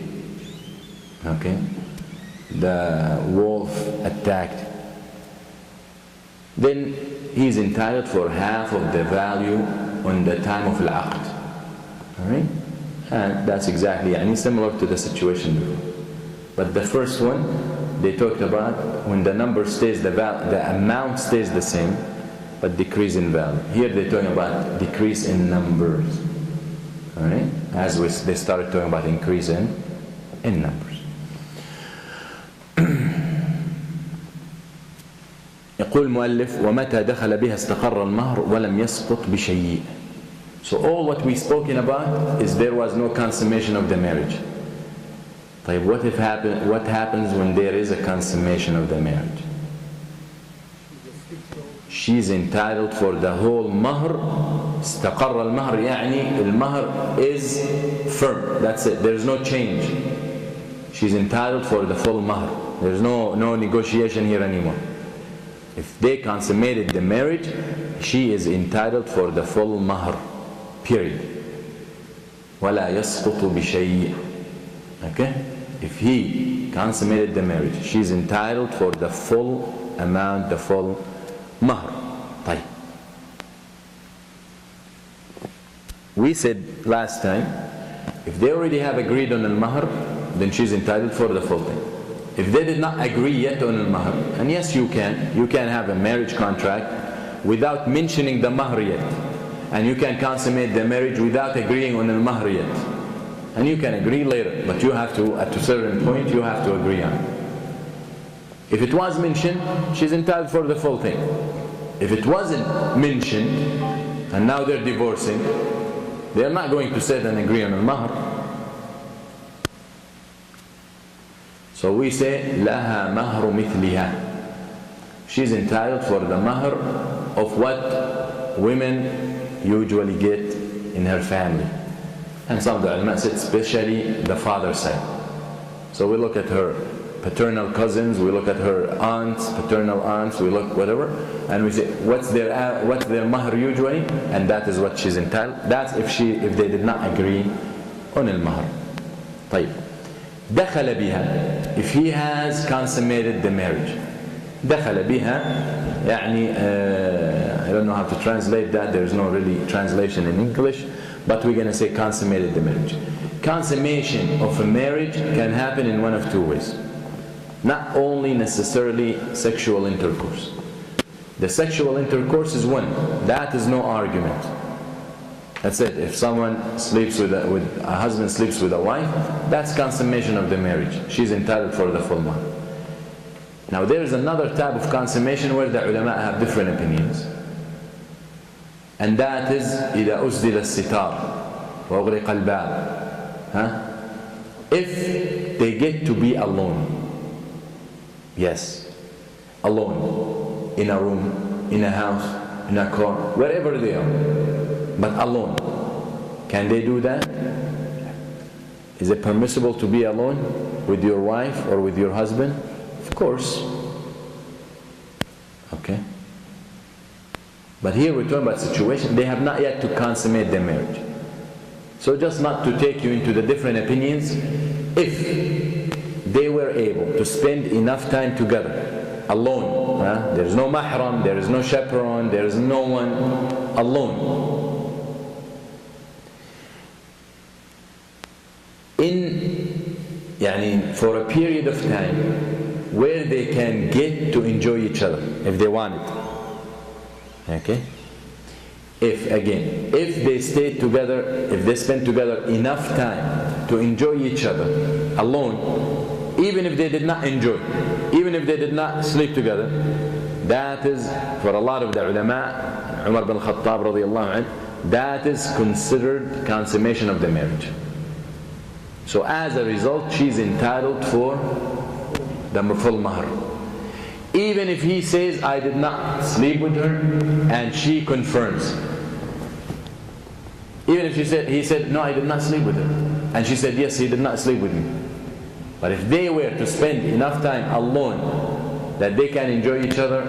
okay, the wolf attacked, then he's entitled for half of the value on the time of al-aqd. Alright? And that's exactly similar to the situation before. But the first one, they talked about when the number stays, the amount stays the same, but decrease in value. Here they're talking about decrease in numbers. Alright? As they started talking about increase in numbers. يقول المؤلف ومتى دخل بها استقر المهر ولم يسقط بشيء. So all what we spoken about is there was no consummation of the marriage. What happens when there is a consummation of the marriage? She's entitled for the whole mahr. استقر المهر يعني المهر is firm. That's it. There's no change. She's entitled for the full mahr. There's no negotiation here anymore. If they consummated the marriage, she is entitled for the full mahr. period. وَلَا يَسْقُطُ بِشَيْءٍ. Okay? If he consummated the marriage, she's entitled for the full amount, the full mahr. طيب. We said last time, if they already have agreed on al-mahr, then she's entitled for the full thing. If they did not agree yet on al-mahr, and yes, you can have a marriage contract without mentioning the mahr yet, and you can consummate the marriage without agreeing on al-mahr yet, and you can agree later, but you have to, at a certain point, you have to agree on it. If it was mentioned, she's entitled for the full thing. If it wasn't mentioned, and now they're divorcing, they're not going to sit and agree on al-mahr. So we say, لَهَا مَهْرُ مِثْلِهَا. She's entitled for the mahr of what women usually get in her family. And some of the ulama said especially the father's side. So we look at her paternal cousins, we look at her aunts, paternal aunts, we look whatever, and we say what's their mahr usually, and that is what she's entitled. That's if they did not agree on al-mahr. طيب. دخل بها, if he has consummated the marriage. دخل بها يعني I don't know how to translate that, there's no really translation in English, but we're going to say consummated the marriage. Consummation of a marriage can happen in one of two ways. Not only necessarily sexual intercourse. The sexual intercourse is one. That is no argument. That's it. If someone sleeps with a husband sleeps with a wife, that's consummation of the marriage. She's entitled for the full mahr. Now there is another type of consummation where the ulama have different opinions. And that is إذا أسدل الستار وأغلق الباب. If they get to be alone. Yes, alone, in a room, in a house, in a car, wherever they are, but alone. Can they do that? Is it permissible to be alone with your wife or with your husband? Of course. Okay. But here we're talking about situation, they have not yet to consummate their marriage. So just not to take you into the different opinions, if they were able to spend enough time together, alone, there is no mahram, there is no chaperone, there is no one, alone. For a period of time where they can get to enjoy each other if they want it. Okay? If they stay together, if they spend together enough time to enjoy each other alone, even if they did not enjoy, even if they did not sleep together, that is, for a lot of the ulama, Umar bin Khattab radiyallahu anh, that is considered consummation of the marriage. So as a result, she's entitled for the full mahr. Even if he says, I did not sleep with her, and she confirms. Even if he said, no, I did not sleep with her, and she said, yes, he did not sleep with me. But if they were to spend enough time alone that they can enjoy each other,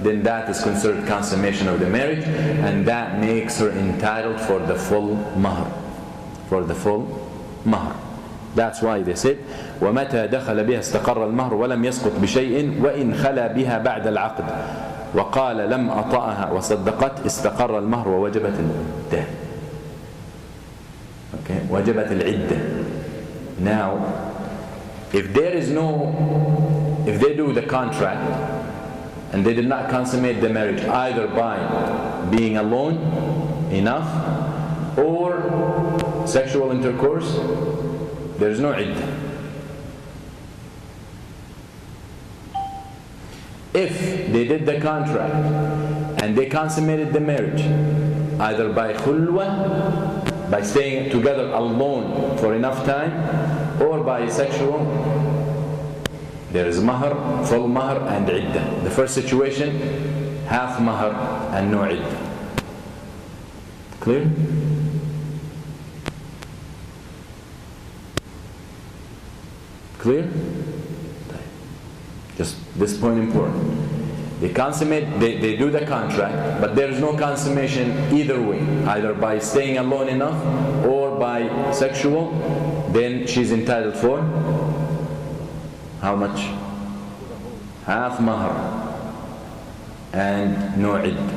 then that is considered consummation of the marriage, and that makes her entitled for the full mahr. For the full mahr. That's why they said, وَمَتَى دَخَلَ بِهَا اسْتَقَرَّ الْمَهْرُ وَلَمْ يَسْقُطْ بِشَيْءٍ وَإِنْ خَلَى بِهَا بَعْدَ الْعَقْدِ وَقَالَ لَمْ أَطَأَهَا وَصَدَّقَتْ اسْتَقَرَّ الْمَهْرُ وَوَجَبَتِ الْعِدَّةِ. Okay, وَجَبَتِ الْعِدَّةِ. Now, if they do the contract and they did not consummate the marriage either by being alone enough or sexual intercourse, there is no iddah. If they did the contract and they consummated the marriage either by khulwa, by staying together alone for enough time, or by sexual, there is mahr, full mahr and iddah. The first situation, half mahr and no iddah. Clear? Clear? Just this point important. They consummate, they do the contract, but there is no consummation either way, either by staying alone enough or by sexual. Then she's entitled for how much? Half mahar and no iddah.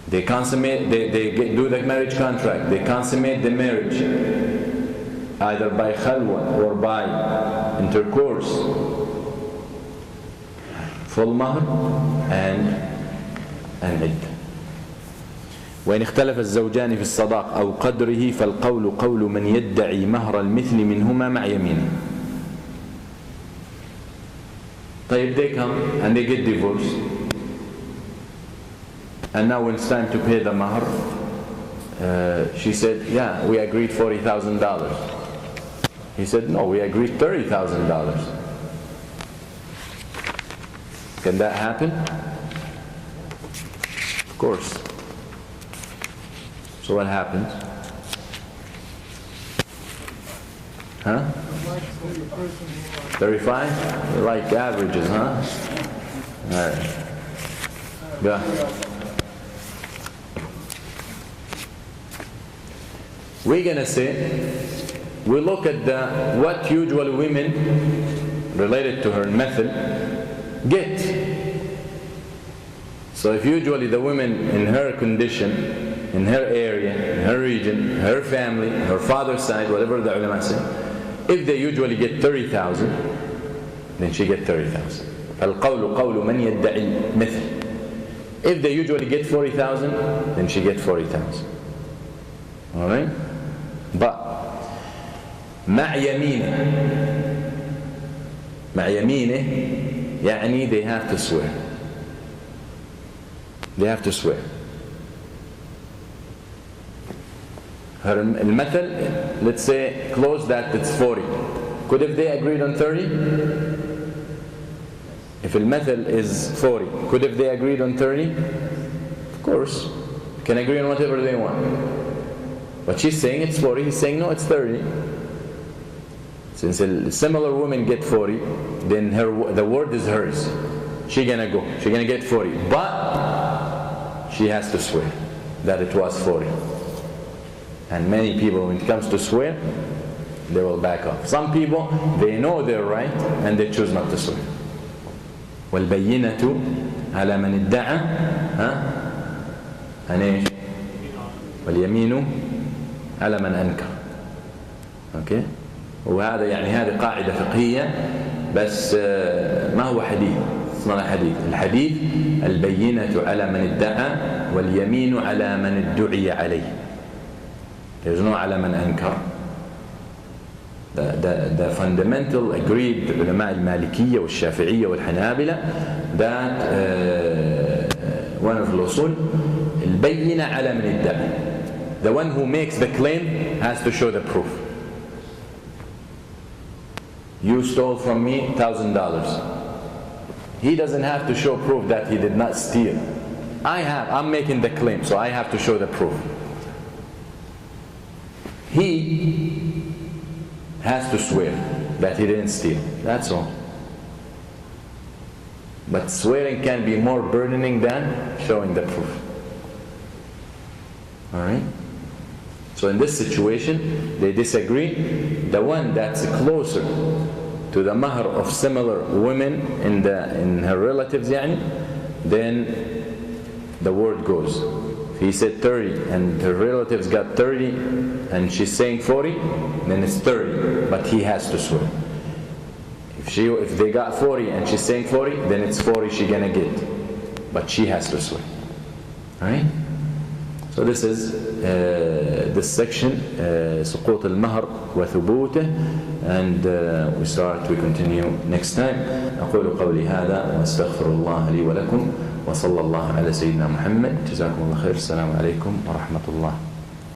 They consummate, do the marriage contract, they consummate the marriage either by khalwa or by intercourse. Full mahr and iddah. وإن اختلف الزوجان في الصداق أو قدره فالقول قول من يدعي مهر المثل منهما مع يمينه. طيب, they come and they get divorced, and now when it's time to pay the mahr, she said, yeah, we agreed $40,000. He said, no, we agreed $30,000. Can that happen? Of course. So what happens? Huh? 35? You like averages, huh? Alright. Yeah. We're gonna say, we look at what usually women related to her method get. So if usually the women in her condition, in her area, in her region, her family, her father's side, whatever the ulama say, if they usually get 30,000, then she get 30,000. فالقول قول من يدعي مثل. If they usually get 40,000, then she get 40,000. All right? But مع يمينه يعني they have to swear. They have to swear. Her المثل, let's say, close that it's 40. Could if they agreed on 30? If المثل is 40, could if they agreed on 30? Of course, can agree on whatever they want. But she's saying it's 40, he's saying no, it's 30. Since a similar woman get 40, then the word is hers. She's gonna go, she's gonna get 40. But she has to swear that it was 40. And many people, when it comes to swear, they will back off. Some people, they know they're right and they choose not to swear. وَالْبَيِّنَةُ عَلَى مَنِ ادَّعَى أَنِيشْ وَالْيَمِينُ على من أنكر. أوكي؟ وهذا يعني هذه قاعدة فقهية بس ما هو حديث، اسمه حديث. الحديث البينة على من ادعى واليمين على من ادعي عليه. There's no على من أنكر. The fundamental agreed علماء المالكية والشافعية والحنابلة that one of الأصول البينة على من ادعى. The one who makes the claim has to show the proof. You stole from me $1,000. He doesn't have to show proof that he did not steal. I'm making the claim, so I have to show the proof. He has to swear that he didn't steal. That's all. But swearing can be more burdening than showing the proof. Alright? So in this situation, they disagree. The one that's closer to the mahr of similar women in her relatives, then the word goes. If he said 30 and her relatives got 30 and she's saying 40, then it's 30, but he has to swear. If they got 40 and she's saying 40, then it's 40 she's gonna get, but she has to swear. Alright? So this is this section, سقوط المهر وثبوته, and we continue next time. أقول قولي هذا وأستغفر الله لي ولكم وصلى الله على سيدنا محمد. جزاكم الله خير. السلام عليكم ورحمة الله.